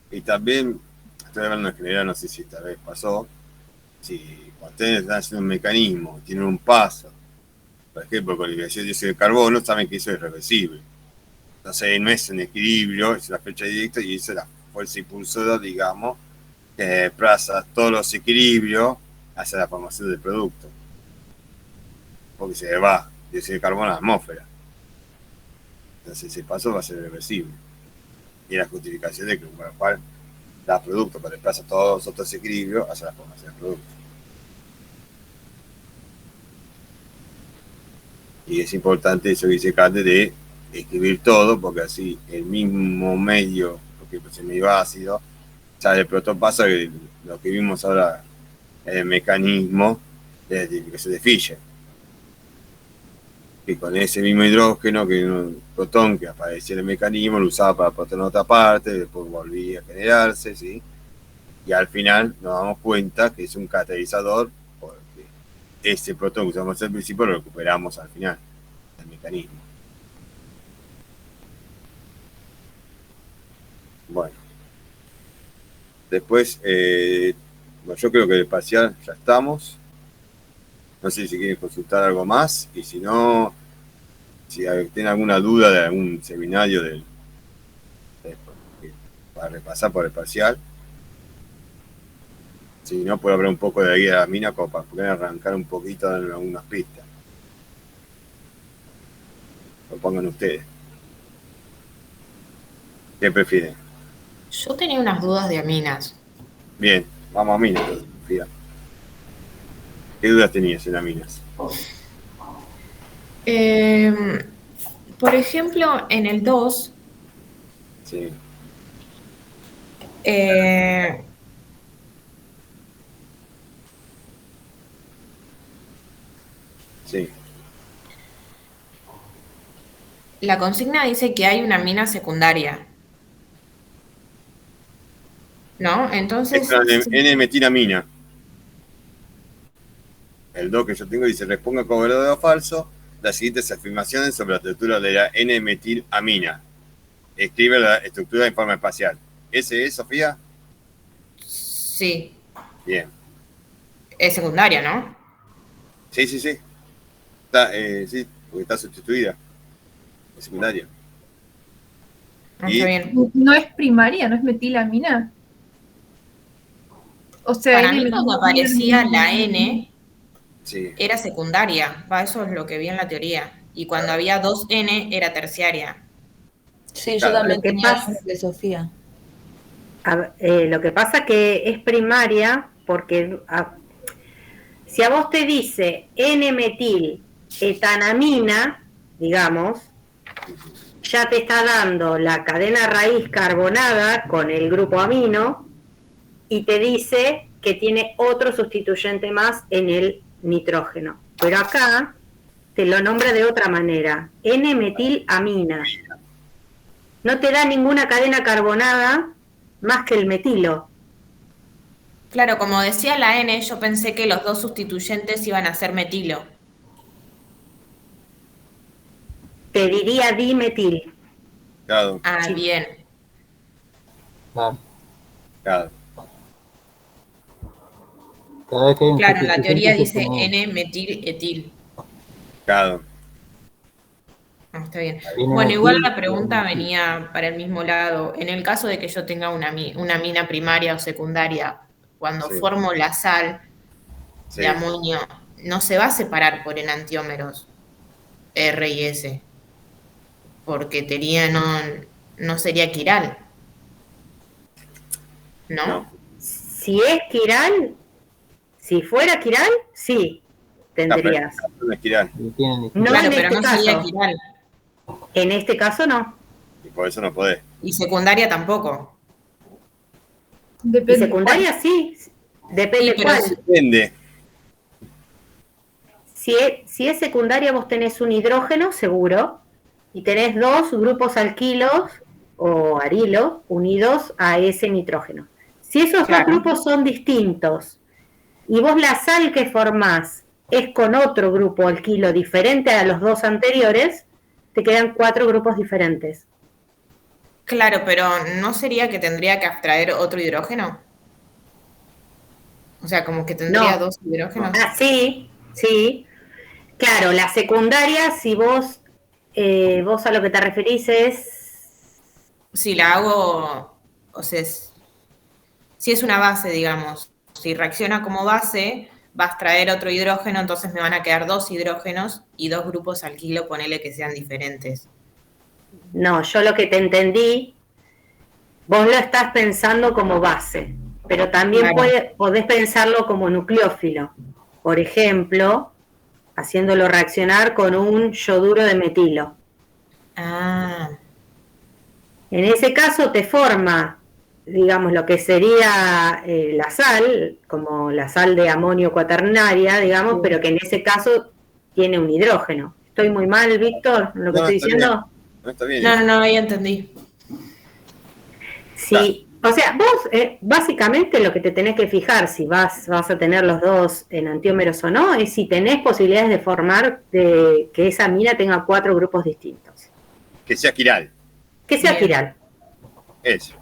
y también, estoy hablando en general, no sé si esta vez pasó, si cuando ustedes están haciendo un mecanismo, tienen un paso, por ejemplo, con la liberación de dióxido de carbono, saben que eso es reversible. Entonces no es un equilibrio, es la flecha directa y esa es la fuerza impulsora, digamos, que desplaza todos los equilibrios hacia la formación del producto. Porque se va dióxido de carbono a la atmósfera. Entonces ese paso va a ser reversible. Y la justificación de que con lo cual da producto, pero desplaza todos los otros equilibrios hacia la formación del producto. Y es importante eso que dice Cande de escribir todo, porque así el mismo medio, porque pues el medio ácido, sale el protopaso, lo que vimos ahora, el mecanismo de identificación de Fischer. Que con ese mismo hidrógeno, que un protón que aparecía en el mecanismo, lo usaba para protonar otra parte, después volvía a generarse, ¿sí? Y al final nos damos cuenta que es un catalizador, porque ese protón que usamos al principio lo recuperamos al final del mecanismo. Bueno. Después, bueno, yo creo que el parcial ya estamos. No sé si quieren consultar algo más, y si no, si tienen alguna duda de algún seminario para repasar por el parcial. Si no, puedo hablar un poco de la guía de la mina como para poder arrancar un poquito en algunas pistas. Lo pongan ustedes. ¿Qué prefieren? Yo tenía unas dudas de aminas. Bien, vamos a minas. ¿Qué dudas tenías en aminas? Por ejemplo, en el 2, Sí. Sí. La consigna dice que hay una amina secundaria, ¿no? Es Entonces, una N-metilamina. El 2 que yo tengo dice, responda como verdadero o falso las siguientes afirmaciones sobre la estructura de la N-metilamina. Escribe la estructura en forma espacial. ¿Ese es, Sofía? sí, Bien. es secundaria, ¿no? Sí. Está, sí, porque está sustituida. Es secundaria. Ah, Y- está bien. No es primaria, no es metilamina. O sea, Para mí cuando aparecía la N Sí. era secundaria, eso es lo que vi en la teoría. Y cuando había dos N era terciaria. Sí, yo Claro. también Lo que tenía lo pasa- mismo que Sofía. Lo que pasa que es primaria porque si a vos te dice N-metil etanamina, digamos, ya te está dando la cadena raíz carbonada con el grupo amino y te dice que tiene otro sustituyente más en el nitrógeno. Pero acá te lo nombra de otra manera, N-metilamina. No te da ninguna cadena carbonada más que el metilo. Claro, como decía la N, yo pensé que los dos sustituyentes iban a ser metilo. Te diría dimetil. Claro, Ah, Sí. bien. Claro. claro. Cada vez que hay un Claro, en la teoría sustituyente se dice tiene- N-metil-etil. Claro. Ah, está bien. Viene Bueno, igual metil, la pregunta metil. venía para el mismo lado. En el caso de que yo tenga una mina primaria o secundaria, cuando Sí. formo la sal Sí. de amonio, no se va a separar por enantiómeros R y S, porque no sería quiral, ¿no? No. Si es quiral, si fuera quiral, sí, tendrías. No es quiral. Y tienen No Claro, en pero este no sería caso. quiral. En este caso no. Y por eso no podés. Y secundaria tampoco. Y Depende. secundaria sí, depende Sí, pero cuál. sí. Depende. Si es secundaria vos tenés un hidrógeno seguro y tenés dos grupos alquilos o arilos unidos a ese nitrógeno. Si esos Claro. dos grupos son distintos y vos la sal que formás es con otro grupo alquilo diferente a los dos anteriores, te quedan 4 grupos diferentes. Claro, pero ¿no sería que tendría que abstraer otro hidrógeno? O sea, como que tendría No. dos hidrógenos. Ah, sí, sí. Claro, la secundaria, si vos a lo que te referís es... Si la hago, o sea, si es una base, digamos, si reacciona como base, va a extraer otro hidrógeno, entonces me van a quedar dos hidrógenos y dos grupos alquilo, ponele que sean diferentes. No, yo lo que te entendí, vos lo estás pensando como base, pero también Claro. podés pensarlo como nucleófilo. Por ejemplo, haciéndolo reaccionar con un yoduro de metilo. Ah, En ese caso te forma, digamos, lo que sería la sal, como la sal de amonio cuaternaria, digamos, Sí. pero que en ese caso tiene un hidrógeno. ¿Estoy muy mal, Víctor, lo que No, estoy está diciendo? bien. No está bien. no, ya entendí. Sí, o sea, vos básicamente lo que te tenés que fijar si vas a tener los dos enantiómeros o no, es si tenés posibilidades de formar que esa amina tenga 4 grupos distintos. Que sea quiral. Que sea Bien. quiral. Eso.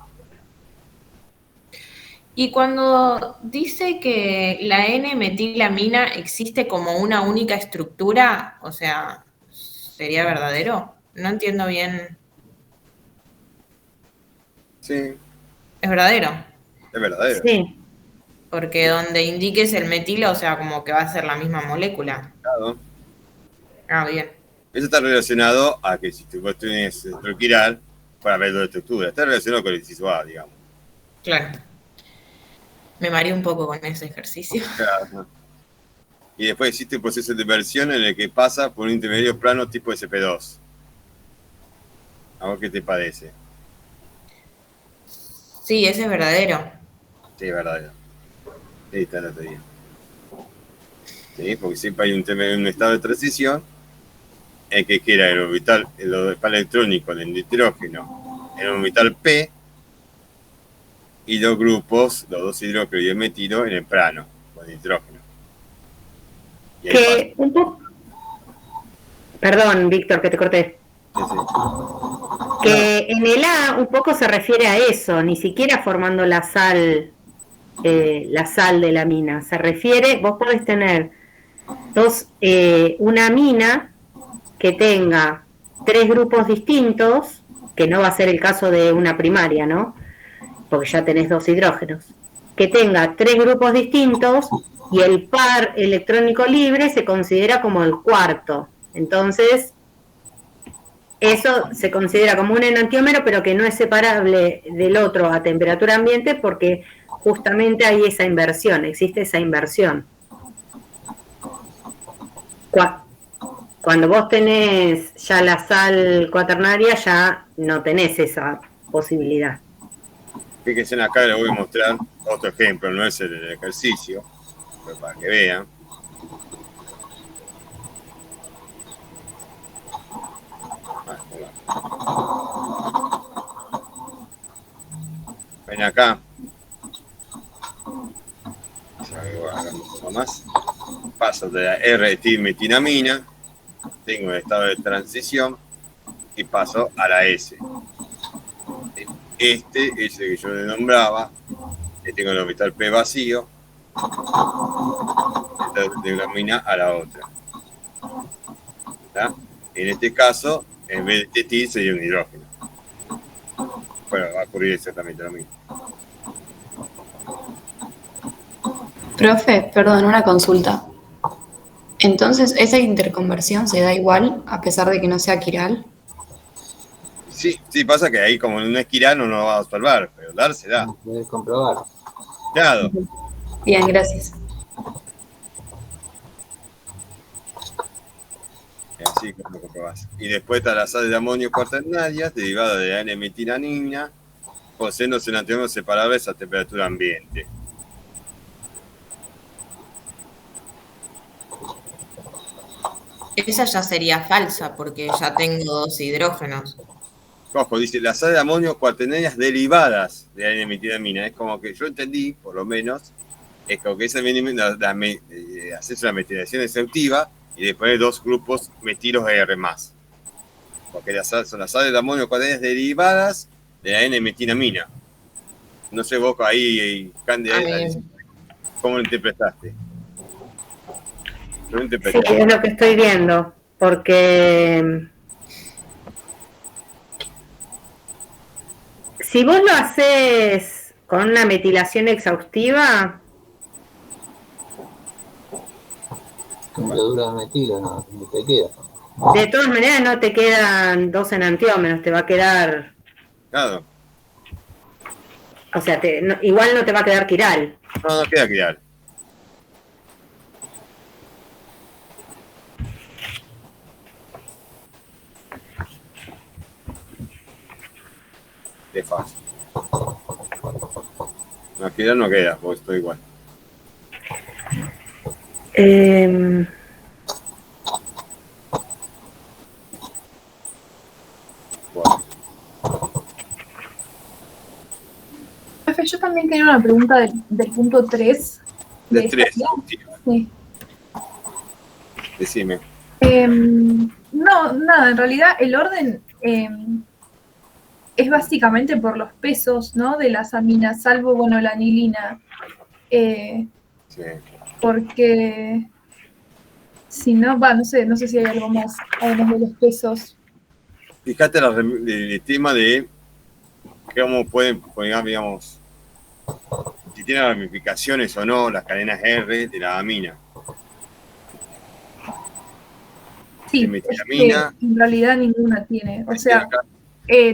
Y cuando dice que la N-metilamina existe como una única estructura, o sea, ¿sería verdadero? No entiendo bien. Sí, ¿Es verdadero? es verdadero. Sí. Porque donde indiques el metilo, o sea, como que va a ser la misma molécula. Claro. Ah, bien. Eso está relacionado a que si vos tenés estructura quiral, para ver dos estructuras. Está relacionado con el inciso A, digamos. Claro. Me mareé un poco con ese ejercicio. Claro. Y después existe un proceso de inversión en el que pasa por un intermedio plano tipo SP2. ¿A vos qué te parece? Sí, ese es verdadero. Sí, es verdadero. Ahí está la teoría. ¿sí? Porque siempre hay un estado de transición en que queda el orbital electrónico del nitrógeno, el orbital P, y dos grupos, los dos hidrógenos y el metilo en el plano, con nitrógeno. Y ahí Que un poco... Perdón, Víctor, que te corté. pasa. Sí, sí. Que en el A un poco se refiere a eso, ni siquiera formando la sal de la mina. Se refiere, vos podés tener una mina que tenga 3 grupos distintos, que no va a ser el caso de una primaria, ¿no? Porque ya tenés 2 hidrógenos. Que tenga 3 grupos distintos y el par electrónico libre se considera como el cuarto. Entonces, eso se considera como un enantiómero, pero que no es separable del otro a temperatura ambiente porque justamente hay esa inversión, existe esa inversión. Cuando vos tenés ya la sal cuaternaria, ya no tenés esa posibilidad. Fíjense acá, les voy a mostrar otro ejemplo, no es el ejercicio, pero para que vean. Ven acá. Un poco más. Paso de la R-etilmetinamina, tengo el estado de transición y paso a la S. Este es el que yo le nombraba, que tengo el orbital P vacío, de una mina a la otra. ¿Está? En este caso, en vez de etil sería un hidrógeno. Bueno, va a ocurrir exactamente lo mismo. Profe, perdón, una consulta. Entonces, ¿esa interconversión se da igual a pesar de que no sea quiral? Sí, sí, pasa que ahí como no es quiral no lo va a observar, pero dar se da. Puedes comprobar. Claro. Bien, gracias. Así como comprobás. Y después está la sal de amonio cuaternarias, derivada de la N-metilamina, poseen los enantiómeros separables a temperatura ambiente. Esa ya sería falsa porque ya tengo 2 hidrógenos. Ojo, dice, las sales de amonio cuaternarias derivadas de la N-metilamina. Es como que yo entendí, por lo menos, es como que esa haces una metilación exhaustiva y después 2 grupos metilos R+. Porque son las sales de amonio cuaternarias derivadas de la N-metilamina. No sé vos ahí, Candy, ¿cómo lo interpretaste? Sí, es lo que estoy viendo, porque si vos lo haces con una metilación exhaustiva, Temperatura de metilo, no te queda. de todas maneras no te quedan 2 enantiómeros, te va a quedar... Claro. O sea, igual no te va a quedar quiral. No queda quiral. Es fácil. No queda, no queda, porque estoy igual. Bueno. Profe, yo también tenía una pregunta del punto 3. De 3, sí. Decime. No, nada, en realidad el orden es básicamente por los pesos, ¿no? De las aminas, salvo, bueno, la anilina. Sí. Porque si no, no sé si hay algo más, además de los pesos. Fíjate el tema de cómo pueden, digamos, si tienen ramificaciones o no las cadenas R de la amina. Sí, en realidad ninguna tiene. O sea,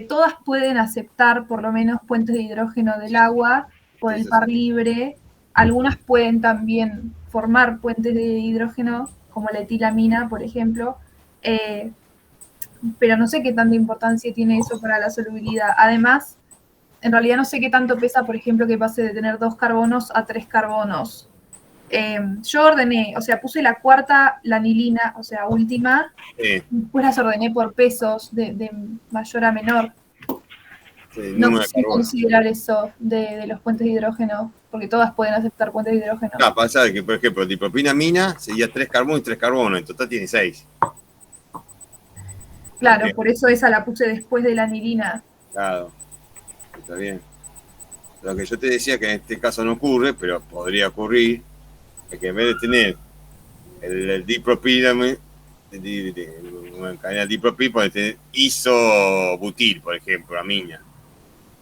todas pueden aceptar por lo menos puentes de hidrógeno del agua por el par libre. Algunas pueden también formar puentes de hidrógeno, como la etilamina, por ejemplo. Pero no sé qué tanta importancia tiene eso para la solubilidad. Además, en realidad no sé qué tanto pesa, por ejemplo, que pase de tener 2 carbonos a 3 carbonos. yo ordené, o sea, puse la cuarta, la anilina, o sea, última, después las ordené por pesos, de mayor a menor. No quise considerar eso de los puentes de hidrógeno, porque todas pueden aceptar puentes de hidrógeno. No, pasa que, por ejemplo, dipropinamina sería 3 carbonos y 3 carbonos, en total tiene 6. Claro, por eso esa la puse después de la anilina. Claro, está bien. Lo que yo te decía que en este caso no ocurre, pero podría ocurrir, es que en vez de tener el dipropinamina, en cadena dipropil, puede tener isobutil, por ejemplo, amina.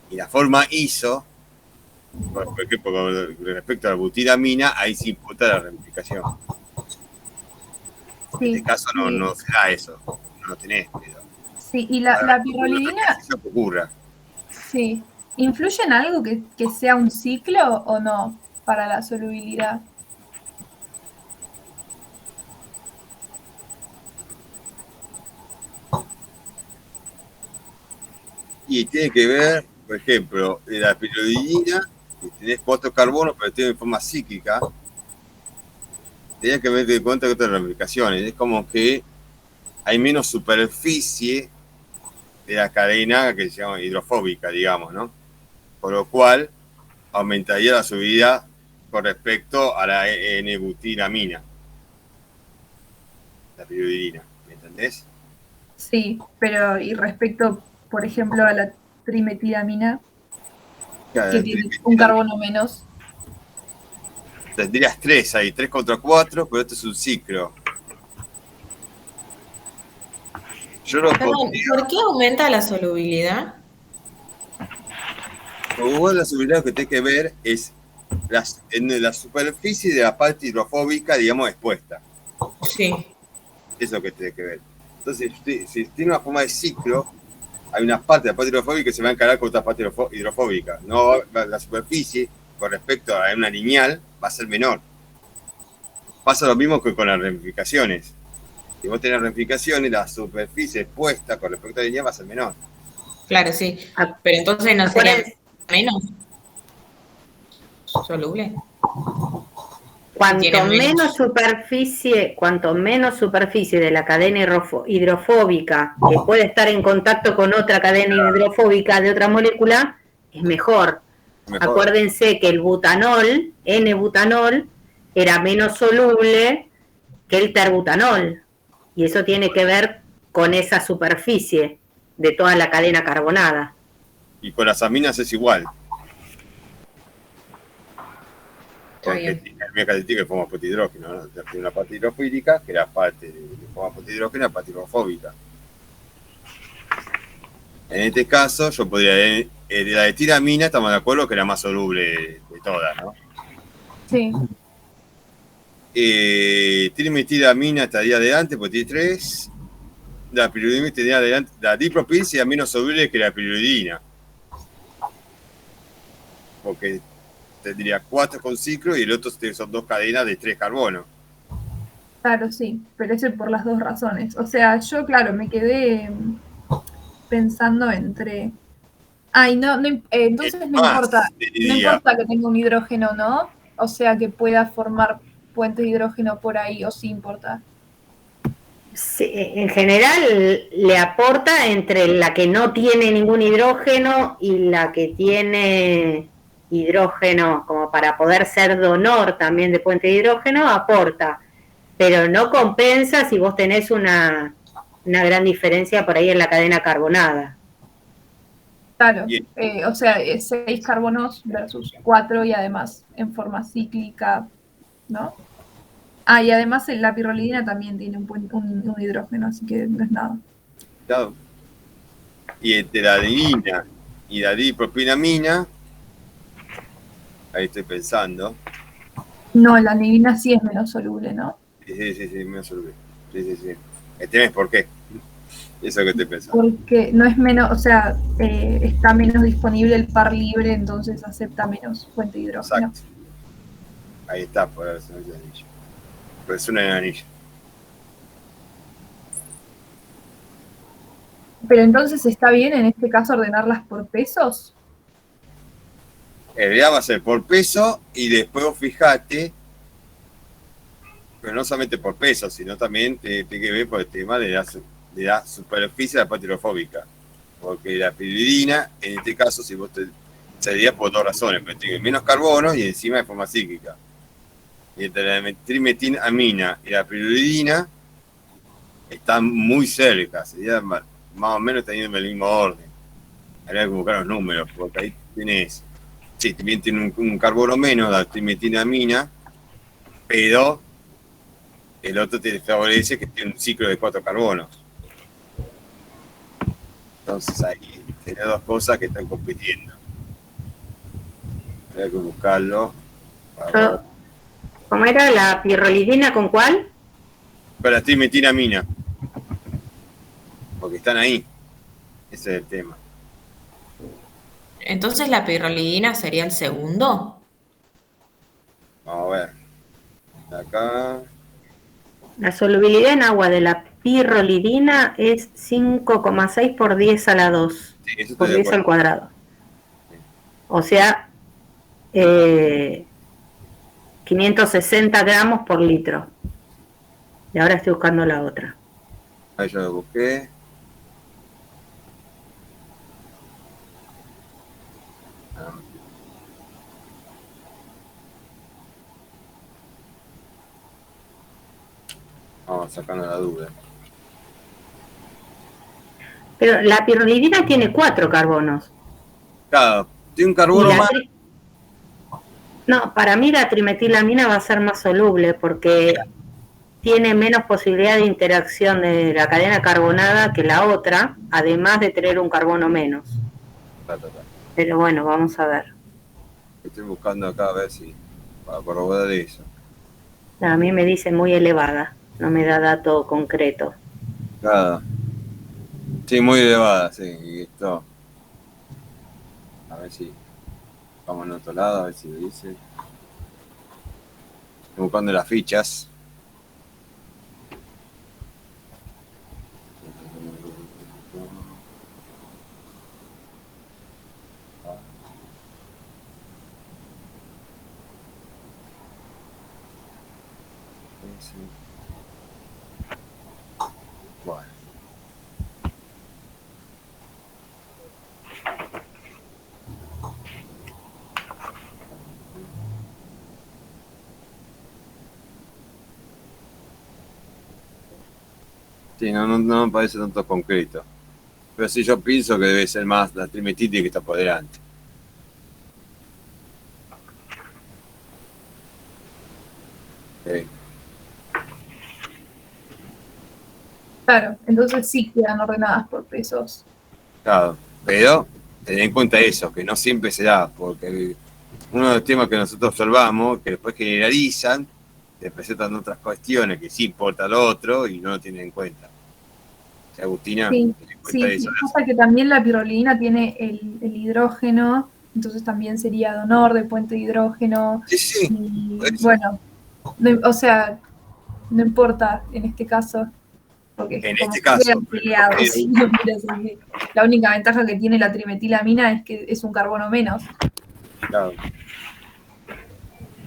Y la forma iso, por ejemplo, con respecto a la butilamina, ahí sí importa la ramificación. Sí, en este caso no se da eso, no lo tenés. Pero sí, y la pirrolidina... Eso que ocurra. Sí. ¿Influye en algo que sea un ciclo o no para la solubilidad? Y tiene que ver, por ejemplo, la pirrolidina, que tenés 4 carbonos, pero tiene forma cíclica, tenés que ver en cuenta que otras ramificaciones. Es como que hay menos superficie de la cadena que se llama hidrofóbica, digamos, ¿no? Por lo cual aumentaría la solubilidad con respecto a la N-butilamina, la pirrolidina, ¿me entendés? Sí, pero y respecto, por ejemplo, a la trimetilamina, que tiene un carbono menos. Tendrías 3 ahí, 3 contra 4, pero esto es un ciclo. Perdón, ¿por qué aumenta la solubilidad? La solubilidad que tenés que ver es en la superficie de la parte hidrofóbica, digamos, expuesta. Sí. Eso es lo que tenés que ver. Entonces, si tiene una forma de ciclo, hay una parte de la parte hidrofóbica que se va a encarar con otra parte hidrofóbica. No, la superficie, con respecto a una lineal, va a ser menor. Pasa lo mismo que con las ramificaciones. Si vos tenés ramificaciones, la superficie expuesta con respecto a la lineal va a ser menor. Claro, sí. Pero entonces no sería menos soluble. Cuanto menos superficie de la cadena hidrofóbica que puede estar en contacto con otra cadena hidrofóbica de otra molécula, es mejor. Acuérdense que el butanol, N-butanol, era menos soluble que el terbutanol. Y eso tiene que ver con esa superficie de toda la cadena carbonada. Y con las aminas es igual. Porque tiene catetín que forma potihidrógeno, ¿no? Tiene una parte hidrofílica, que era parte de forma potihidrógeno, y la parte hidrofóbica. En este caso, yo podría... la de tiramina, estamos de acuerdo que era más soluble de todas, ¿no? Sí. Trimetilamina estaría adelante, porque tiene 3. La pirulidina estaría adelante. La dipropil sería menos soluble que la pirulidina. Porque tendría 4 con ciclo y el otro son 2 cadenas de 3 carbonos. Claro, sí, pero eso por las 2 razones. O sea, yo, claro, me quedé pensando entre... Ay, entonces no importa que tenga un hidrógeno, ¿no? O sea, que pueda formar puentes de hidrógeno por ahí, o sí importa. Sí, en general le aporta entre la que no tiene ningún hidrógeno y la que tiene hidrógeno, como para poder ser donor también de puente de hidrógeno, aporta, pero no compensa si vos tenés una gran diferencia por ahí en la cadena carbonada. Claro, o sea, 6 carbonos versus 4 y además en forma cíclica, ¿no? Ah, y además la pirrolidina también tiene un hidrógeno, así que no es nada. Claro. Y entre la adenina y la dipropinamina, ahí estoy pensando. No, la adenina sí es menos soluble, ¿no? Sí, menos soluble. Sí. El tema es por qué. Eso es lo que estoy pensando. Porque no es menos, o sea, está menos disponible el par libre, entonces acepta menos fuente de hidrógeno. Exacto. Ahí está, por la resonancia de anillo. Pues es una anillo. Pero entonces, ¿está bien en este caso ordenarlas por pesos? El realidad va a ser por peso y después fíjate pero no solamente por peso, sino también tiene que ver por el tema de la superficie de la parte hidrofóbica. Porque la piridina, en este caso, si vos sería por dos razones, porque tiene menos carbono y encima de forma cíclica. Y entre la trimetinamina y la piridina están muy cerca, sería más o menos teniendo el mismo orden. Habría que buscar los números, porque ahí tenés, sí, también tiene un carbono menos, la trimetinamina, pero el otro te favorece que tiene un ciclo de 4 carbonos. Entonces ahí tenés dos cosas que están compitiendo. Hay que buscarlo. ¿Cómo era la pirrolidina con cuál? Con la trimetinamina. Porque están ahí. Ese es el tema. Entonces la pirrolidina sería el segundo. Vamos a ver. Acá. La solubilidad en agua de la pirrolidina es 5,6 por 10 a la 2. Sí, eso por estoy de 10 al acuerdo. cuadrado. O sea, 560 gramos por litro. Y ahora estoy buscando la otra. Ahí yo lo busqué. Vamos sacando la duda. Pero la pirrolidina tiene 4 carbonos. Claro, tiene un carbono más. No, para mí la trimetilamina va a ser más soluble porque tiene menos posibilidad de interacción de la cadena carbonada que la otra, además de tener un carbono menos. Pero bueno, vamos a ver. Estoy buscando acá a ver si para corroborar eso. A mí me dice muy elevada, no me da dato concreto. Claro. Sí, muy elevada, sí. Y esto. A ver si. Vamos en otro lado, a ver si lo dice. Estoy buscando las fichas. Bueno. Sí, no me parece tanto concreto. Pero sí, yo pienso que debe ser más la trimetitis que está por delante. Okay. Claro, entonces sí quedan ordenadas por pesos. Claro, pero ten en cuenta eso, que no siempre se da, porque uno de los temas que nosotros observamos, que después generalizan, te presentan otras cuestiones que sí importa lo otro y no lo tienen en cuenta. O sea, Agustina, Sí, ten en cuenta eso. pasa que también la pirrolidina tiene el hidrógeno, entonces también sería donor de puente de hidrógeno. Sí. Y, bueno, o sea, no importa en este caso. Porque En como este caso, peleados, la única ventaja que tiene la trimetilamina es que es un carbono menos. claro.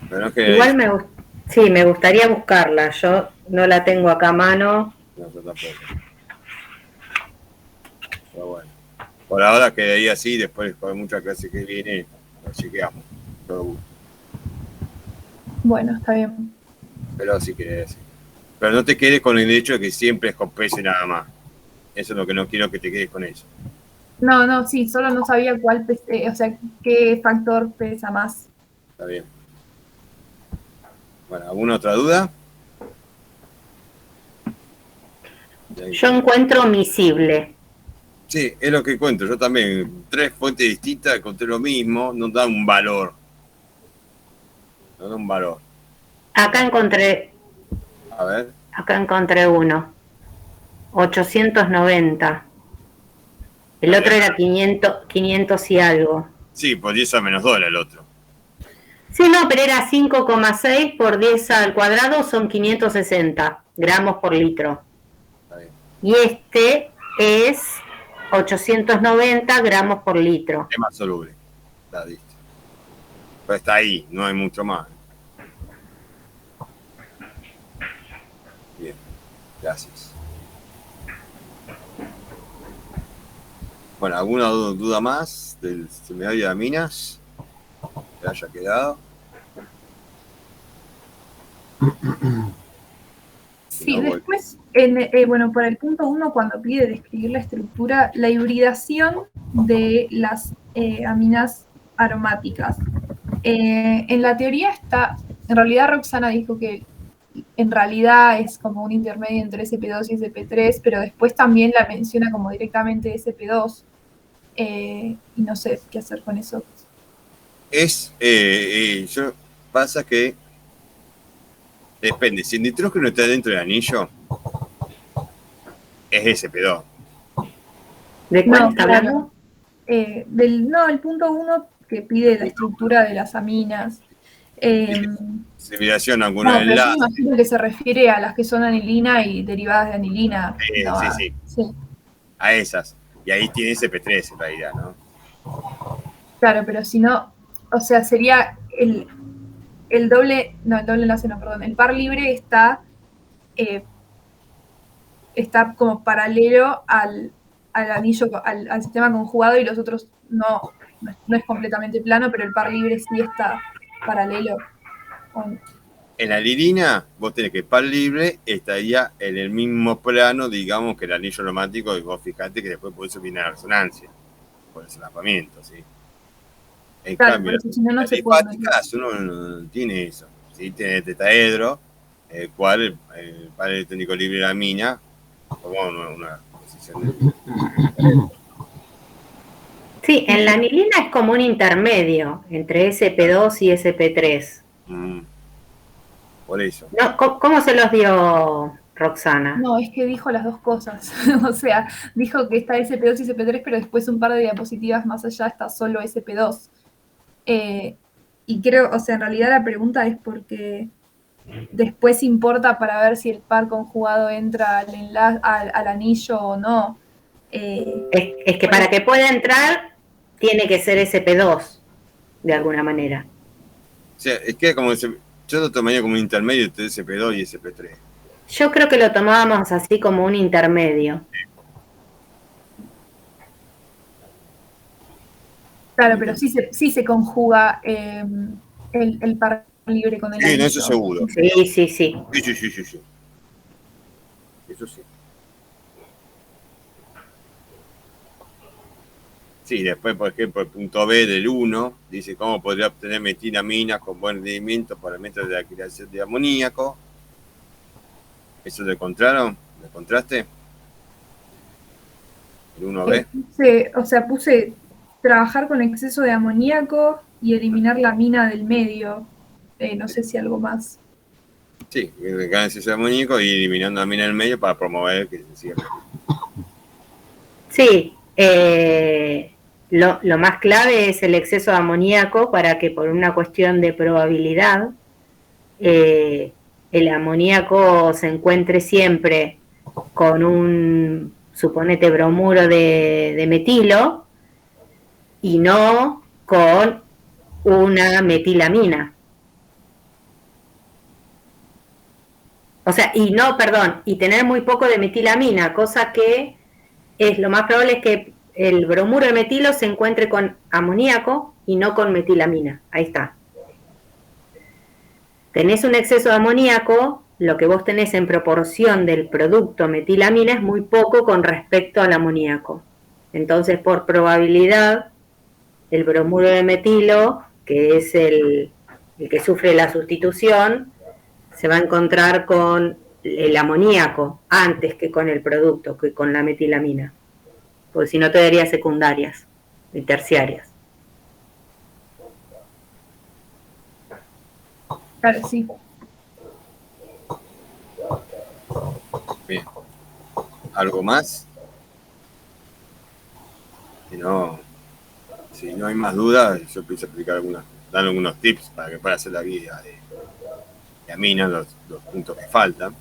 Pero no es que Igual me gustaría buscarla, yo no la tengo acá a mano. no, yo tampoco. Pero bueno, por ahora quedaría así, después con mucha clase que viene, lo chequeamos. Bueno, está bien. Pero así querés decir. Pero no te quedes con el hecho de que siempre es con peso y nada más. Eso es lo que no quiero que te quedes con eso. No, sí, solo no sabía o sea, qué factor pesa más. Está bien. Bueno, ¿alguna otra duda? Yo encuentro miscible. Sí, es lo que encuentro. Yo también. 3 fuentes distintas, encontré lo mismo, no dan un valor. No da un valor. Acá encontré A ver. Acá encontré uno. 890. El otro era 500 y algo. Sí, por 10 a menos 2 era el otro. Sí, no, pero era 5,6 por 10 al cuadrado, son 560 gramos por litro. Está bien. Y este es 890 gramos por litro. Es más soluble. Está listo. Pero está ahí, no hay mucho más. Gracias. Bueno, ¿alguna duda más del seminario de aminas que haya quedado? Sí, después, bueno, por el punto 1, cuando pide describir la estructura, la hibridación de las aminas aromáticas. En la teoría está, en realidad Roxana dijo que en realidad es como un intermedio entre SP2 y SP3, pero después también la menciona como directamente SP2, y no sé qué hacer con eso. Pasa que depende, si el nitrógeno está dentro del anillo, es SP2. ¿De cuál está hablando? El punto 1 que pide la estructura de las aminas. Hibridación alguna pero yo me imagino que se refiere a las que son anilina y derivadas de anilina. Sí. A esas. Y ahí tiene SP3 en realidad, ¿no? Claro, pero si no, o sea, sería el doble, no, el doble enlace no, perdón, el par libre está como paralelo al anillo, al sistema conjugado, y los otros no es completamente plano, pero el par libre sí está paralelo. En la lirina, vos tenés que el par libre estaría en el mismo plano, digamos, que el anillo aromático, y vos fijate que después por eso viene la resonancia, por el solapamiento, ¿sí? En cambio, si no, las alifáticas uno no tiene eso, ¿sí? Tiene tetaedro, el cual el par electrónico libre de la mina, como una posición de... Sí, en la anilina es como un intermedio entre SP2 y SP3. Por eso. No, ¿cómo se los dio Roxana? No, es que dijo las dos cosas. O sea, dijo que está SP2 y SP3, pero después un par de diapositivas más allá está solo SP2. Y creo, o sea, en realidad la pregunta es porque después importa para ver si el par conjugado entra al anillo o no. Es que para que pueda entrar, tiene que ser SP2, de alguna manera. O sea, es que como yo lo tomaría como un intermedio entre SP2 y SP3. Yo creo que lo tomábamos así como un intermedio. Claro, pero sí se conjuga el par libre con el anillo. Sí, no, eso seguro. Sí. Sí. Eso sí. Sí, después, por ejemplo, el punto B del 1 dice cómo podría obtener metilaminas con buen rendimiento para el método de alquilación de amoníaco. ¿Eso lo encontraron? ¿Lo encontraste? El 1B. Puse trabajar con exceso de amoníaco y eliminar la mina del medio. No sé si algo más. Sí, que cada exceso de amoníaco y eliminando la mina del medio para promover que se siga. Sí, lo más clave es el exceso de amoníaco para que por una cuestión de probabilidad el amoníaco se encuentre siempre con un, suponete, bromuro de metilo y no con una metilamina. O sea, y tener muy poco de metilamina, cosa que es lo más probable es que el bromuro de metilo se encuentre con amoníaco y no con metilamina. Ahí está. Tenés un exceso de amoníaco, lo que vos tenés en proporción del producto metilamina es muy poco con respecto al amoníaco. Entonces, por probabilidad, el bromuro de metilo, que es el que sufre la sustitución, se va a encontrar con el amoníaco antes que con el producto, que con la metilamina. Porque si no te daría secundarias y terciarias. Claro, sí. Bien. ¿Algo más? Si no hay más dudas, yo empiezo a explicar dar algunos tips para que pueda hacer la guía de aminas, los puntos que faltan.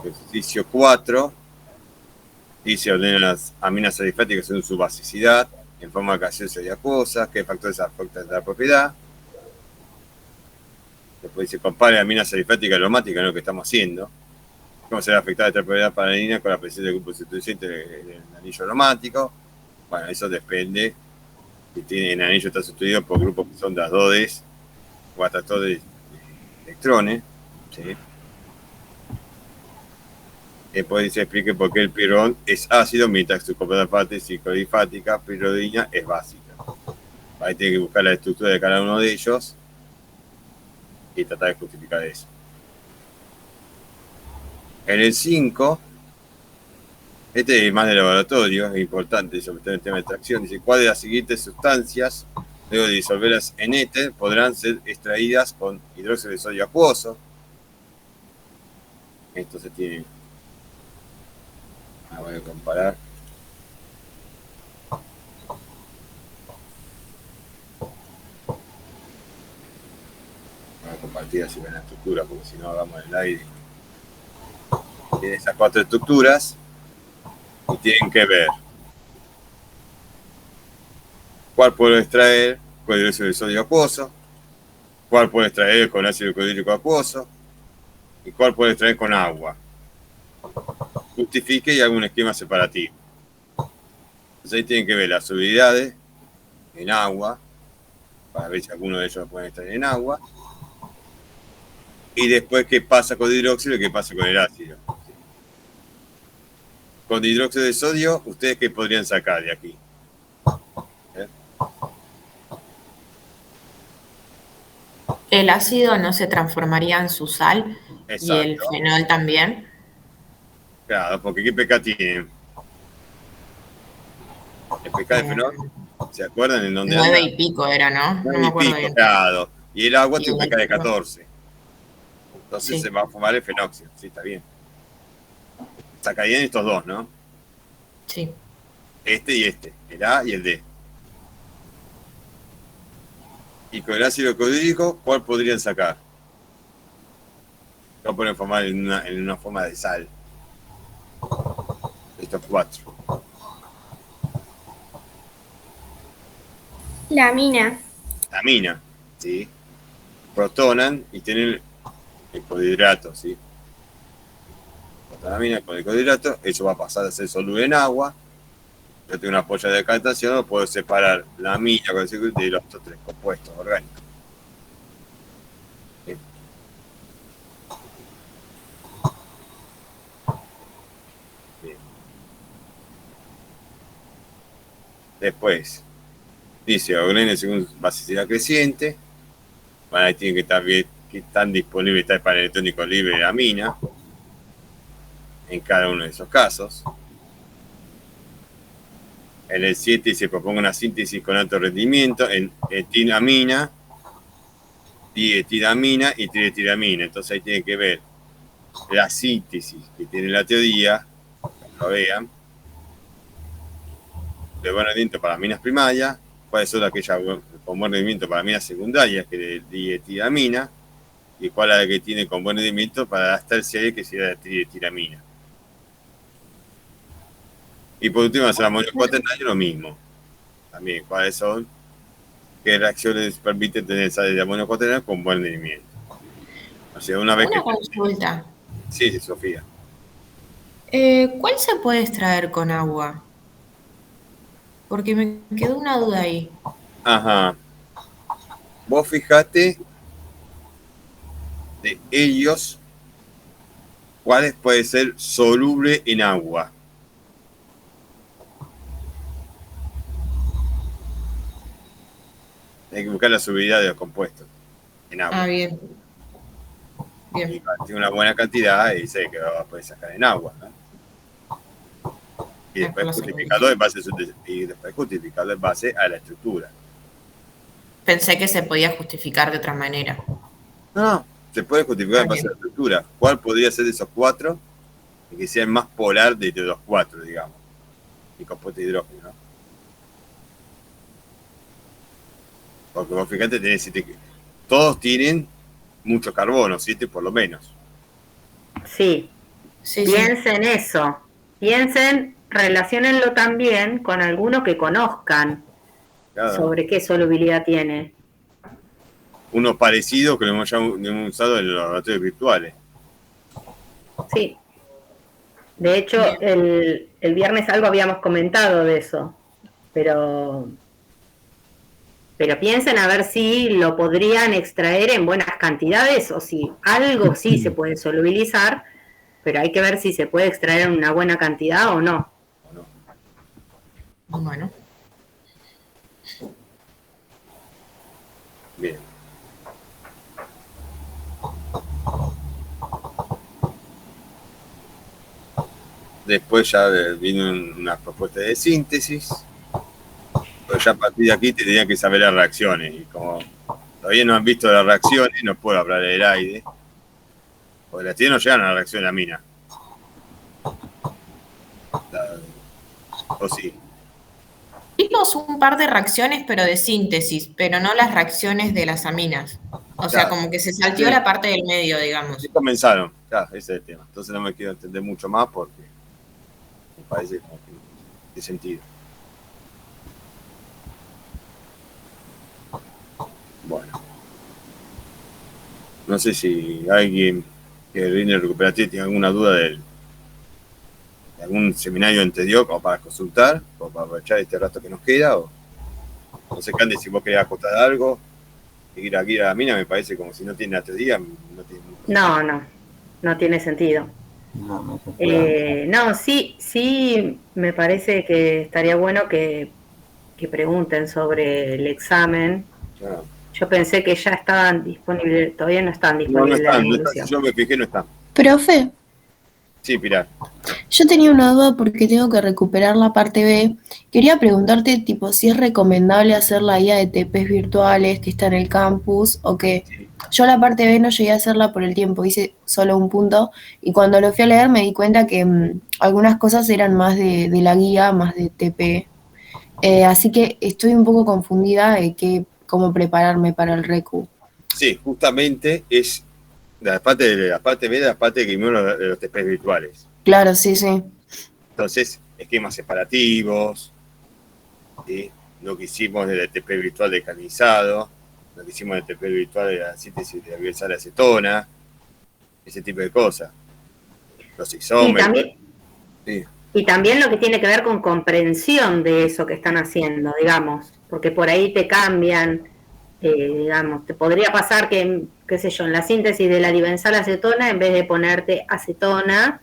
El ejercicio 4 dice ordena las aminas alifáticas según su basicidad, en forma gaseosa y acuosa, qué factores afectan la propiedad. Después se compara aminas alifáticas aromáticas, ¿no? Lo que estamos haciendo. ¿Cómo será afectada esta propiedad paralela con la presencia del grupo sustituyente del anillo aromático? Bueno, eso depende. Si el anillo está sustituido por grupos que son dasodes o hasta todos de electrones. ¿Sí? Después se explique por qué el pirrón es ácido, mientras su contraparte psicodifática, piridina, es básica. Ahí tiene que buscar la estructura de cada uno de ellos y tratar de justificar eso. En el 5, este es más de laboratorio, es importante, sobre todo en el tema de extracción, dice, ¿cuál de las siguientes sustancias, luego de disolverlas en éter, podrán ser extraídas con hidróxido de sodio acuoso? Entonces tiene... voy a comparar. Voy a compartir así ven la estructura, porque si no hagamos el aire. Tiene esas 4 estructuras y tienen que ver cuál puedo extraer con hidróxido de sodio acuoso, cuál puedo extraer con ácido clorhídrico acuoso y cuál puedo extraer con agua. Justifique y haga un esquema separativo. Entonces ahí tienen que ver las solubilidades en agua, para ver si alguno de ellos lo pueden extraer en agua, y después qué pasa con el hidróxido y qué pasa con el ácido. Con hidróxido de sodio, ¿ustedes qué podrían sacar de aquí? El ácido no se transformaría en su sal. Exacto. Y el fenol también. Claro, porque ¿qué pK tiene? El pK de fenol, ¿se acuerdan en dónde 9 anda? y pico era, ¿no? 9 no me acuerdo y pico, bien. claro. Y el agua Y tiene un pK de 14. Entonces sí. se va a formar el fenóxido. Sí, está bien. Sacarían estos dos, ¿no? Sí. Este y este. El A y el D. Y con el ácido clorhídrico, ¿cuál podrían sacar? Lo pueden formar en una forma de sal. Estos 4. La mina. La mina, ¿sí? Protonan y tienen el clorhidrato, ¿sí? La mina con el clorhidrato, eso va a pasar a ser soluble en agua. Yo tengo una polla de decantación, puedo separar la mina con el circuito de los otros 3 compuestos orgánicos. Bien. Bien. Después, dice, ordenes según basicidad creciente. Bueno, ahí tiene que estar bien, que tan disponible está el panel electrónico libre de la mina en cada uno de esos casos. En el 7 se proponga una síntesis con alto rendimiento en etinamina, dietilamina y trietilamina. Entonces ahí tiene que ver la síntesis que tiene la teoría, que lo vean, de buen rendimiento para minas primarias, cuáles son aquellas con buen rendimiento para minas secundarias, que es dietilamina, y cuál es la que tiene con buen rendimiento para las terciarias, que sería la trietilamina. Y por último, el amonio cuaternario, lo mismo. También, ¿cuáles son? ¿Qué reacciones permiten tener sales de amonio cuaternario con buen rendimiento? O sea, una vez una consulta. Sí, Sofía. ¿Cuál se puede extraer con agua? Porque me quedó una duda ahí. Ajá. Vos fijate de ellos cuáles puede ser soluble en agua. Hay que buscar la solubilidad de los compuestos en agua. Ah, bien. Bien. Y tiene una buena cantidad y dice que va a poder sacar en agua, ¿no? Y después justificarlo en base a la estructura. Pensé que se podía justificar de otra manera. No, se puede justificar en base a la estructura. ¿Cuál podría ser de esos 4 y que sea el más polar de los 4, digamos? Y compuesto de hidrógeno, ¿no? Porque vos fíjate, todos tienen mucho carbono, 7 por lo menos. Sí, piensen eso. Piensen, relaciónenlo también con alguno que conozcan sobre qué solubilidad tiene. uno parecido que lo hemos usado en los laboratorios virtuales. Sí. De hecho, el viernes algo habíamos comentado de eso, pero piensen a ver si lo podrían extraer en buenas cantidades o si algo sí se puede solubilizar, pero hay que ver si se puede extraer en una buena cantidad o no. Bueno. Bien. Después ya vino una propuesta de síntesis, pero ya a partir de aquí tendrían que saber las reacciones, y como todavía no han visto las reacciones, no puedo hablar del aire, porque las no llegan a la reacción de la mina. ¿O sí? Vimos un par de reacciones, pero de síntesis, pero no las reacciones de las aminas. O sea, como que se salteó la parte del medio, digamos. Sí comenzaron, claro, ese es el tema. Entonces no me quiero entender mucho más porque me parece como que tiene sentido. Bueno. No sé si alguien que rinde el recuperativo tiene alguna duda de algún seminario anterior como para consultar, o para aprovechar este rato que nos queda, o no sé, Candy, si vos querés acotar algo, ir a la mina me parece como si no tiene la teoría, no tiene No tiene sentido. No, sí me parece que estaría bueno que pregunten sobre el examen. Claro. Yo pensé que ya estaban disponibles, todavía no están disponibles. No están, yo me fijé, no están. Profe. Sí, Pilar. Yo tenía una duda porque tengo que recuperar la parte B. Quería preguntarte, tipo, si es recomendable hacer la guía de TPs virtuales que está en el campus o que yo la parte B no llegué a hacerla por el tiempo, hice solo un punto y cuando lo fui a leer me di cuenta que algunas cosas eran más de la guía, más de TP. Así que estoy un poco confundida de cómo prepararme para el recu. Sí, justamente es la parte B, la parte que vimos de los TPs virtuales. Claro, sí, sí. Entonces, esquemas separativos, ¿sí? Lo que hicimos del TP virtual de canizado, lo que hicimos del TP virtual de la síntesis de la biosal acetona, ese tipo de cosas. Los isómeros. Y también lo que tiene que ver con comprensión de eso que están haciendo, digamos, porque por ahí te cambian, digamos, te podría pasar que, qué sé yo, en la síntesis de la dibenzal acetona, en vez de ponerte acetona,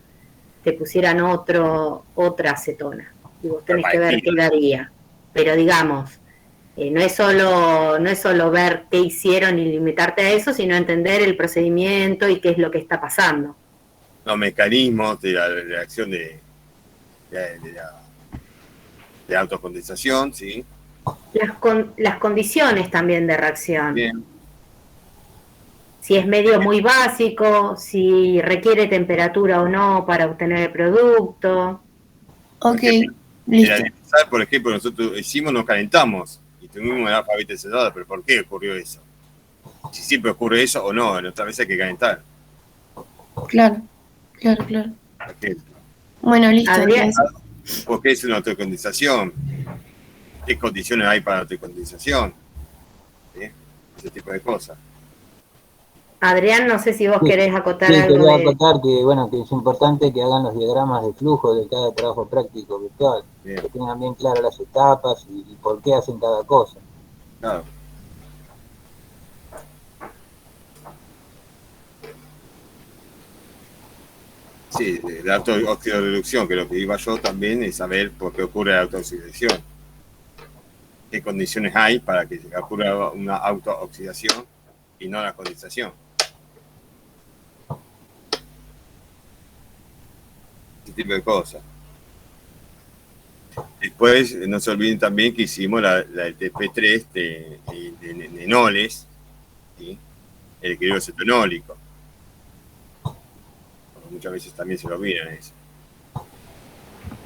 te pusieran otra acetona. Y vos tenés que ver qué daría. Pero digamos, no es solo ver qué hicieron y limitarte a eso, sino entender el procedimiento y qué es lo que está pasando. Los mecanismos de la reacción de autocondensación, ¿sí? Las condiciones también de reacción. Bien. Si es medio muy básico, si requiere temperatura o no para obtener el producto. Ok, listo. Por ejemplo, nosotros hicimos, nos calentamos y tuvimos el alfa beta cerrada, pero ¿por qué ocurrió eso? Si siempre ocurre eso o no, en otra vez hay que calentar. Claro. Bueno, listo. Porque es una autocondensación. ¿Qué condiciones hay para la autocondensación? ¿Sí? Ese tipo de cosas. Adrián, no sé si vos querés acotar algo. Sí, quería acotar que es importante que hagan los diagramas de flujo de cada trabajo práctico virtual. Bien. Que tengan bien claras las etapas y por qué hacen cada cosa. Claro. Sí, la autooxidación, que lo que iba yo también es saber por qué ocurre la autooxidación. ¿Qué condiciones hay para que ocurra una autooxidación y no la condensación? Ese tipo de cosas. Después, no se olviden también que hicimos la TP3 de enoles, ¿sí? El equilibrio cetonólico. Muchas veces también se lo olvidan eso.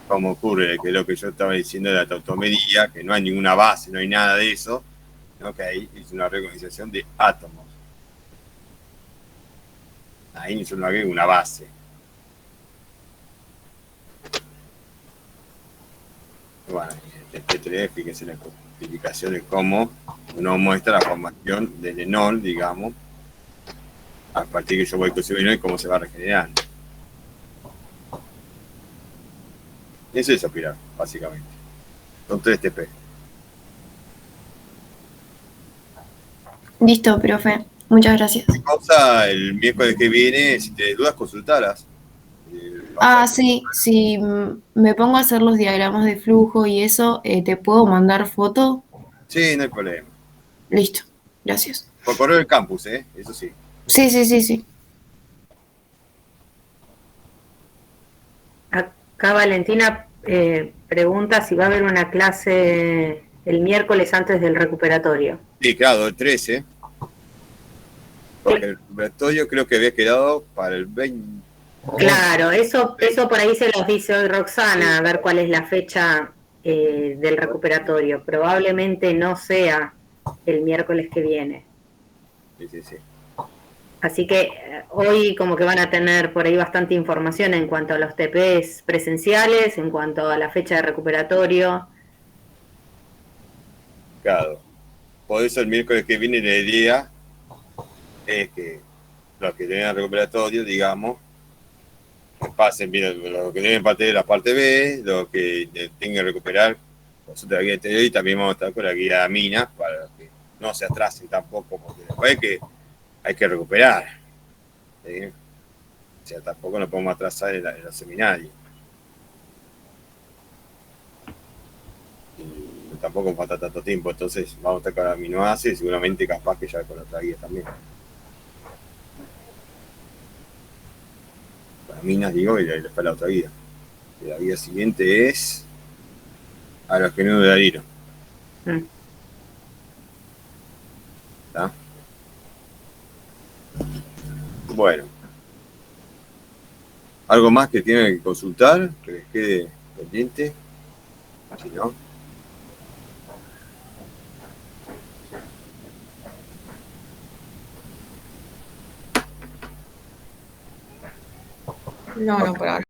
Cómo ocurre, que lo que yo estaba diciendo de la tautomería, que no hay ninguna base, no hay nada de eso, ¿no? Que ahí es una reorganización de átomos. Ahí yo no agrego una base. Bueno, en el T3, fíjense la explicación de cómo uno muestra la formación del enol, digamos, a partir que yo voy construyendo y cómo se va regenerando. Eso es aspirar, básicamente. Son 3 TP. Listo, profe. Muchas gracias. Cosa, el miércoles que viene, si te dudas, consultalas. Sí, si me pongo a hacer los diagramas de flujo y eso, ¿te puedo mandar foto? Sí, no hay problema. Listo, gracias. Por correo del campus, eso sí. Sí. Acá Valentina pregunta si va a haber una clase el miércoles antes del recuperatorio. Sí, claro, el 13. Porque el recuperatorio creo que había quedado para el 20. Claro, eso por ahí se los dice hoy Roxana, a ver cuál es la fecha del recuperatorio. Probablemente no sea el miércoles que viene. Sí. Así que hoy como que van a tener por ahí bastante información en cuanto a los TPs presenciales, en cuanto a la fecha de recuperatorio. Claro. Por eso el miércoles que viene la idea es que los que tengan recuperatorio, digamos, pasen bien lo que tienen parte de la parte B, lo que tengan que recuperar nosotros la guía de TD, y también vamos a estar con la guía de minas para que no se atrasen tampoco, porque después hay que recuperar. ¿Sí? O sea, tampoco nos podemos atrasar en los seminarios. Y tampoco falta tanto tiempo, entonces vamos a estar con aminoácidos y seguramente capaz que ya con otra guía también. Minas, digo, y después la otra guía. Y la guía siguiente es a los que no de Darino. ¿Está? Bueno. ¿Algo más que tienen que consultar? Que les quede pendiente. Si no. No, por ahora.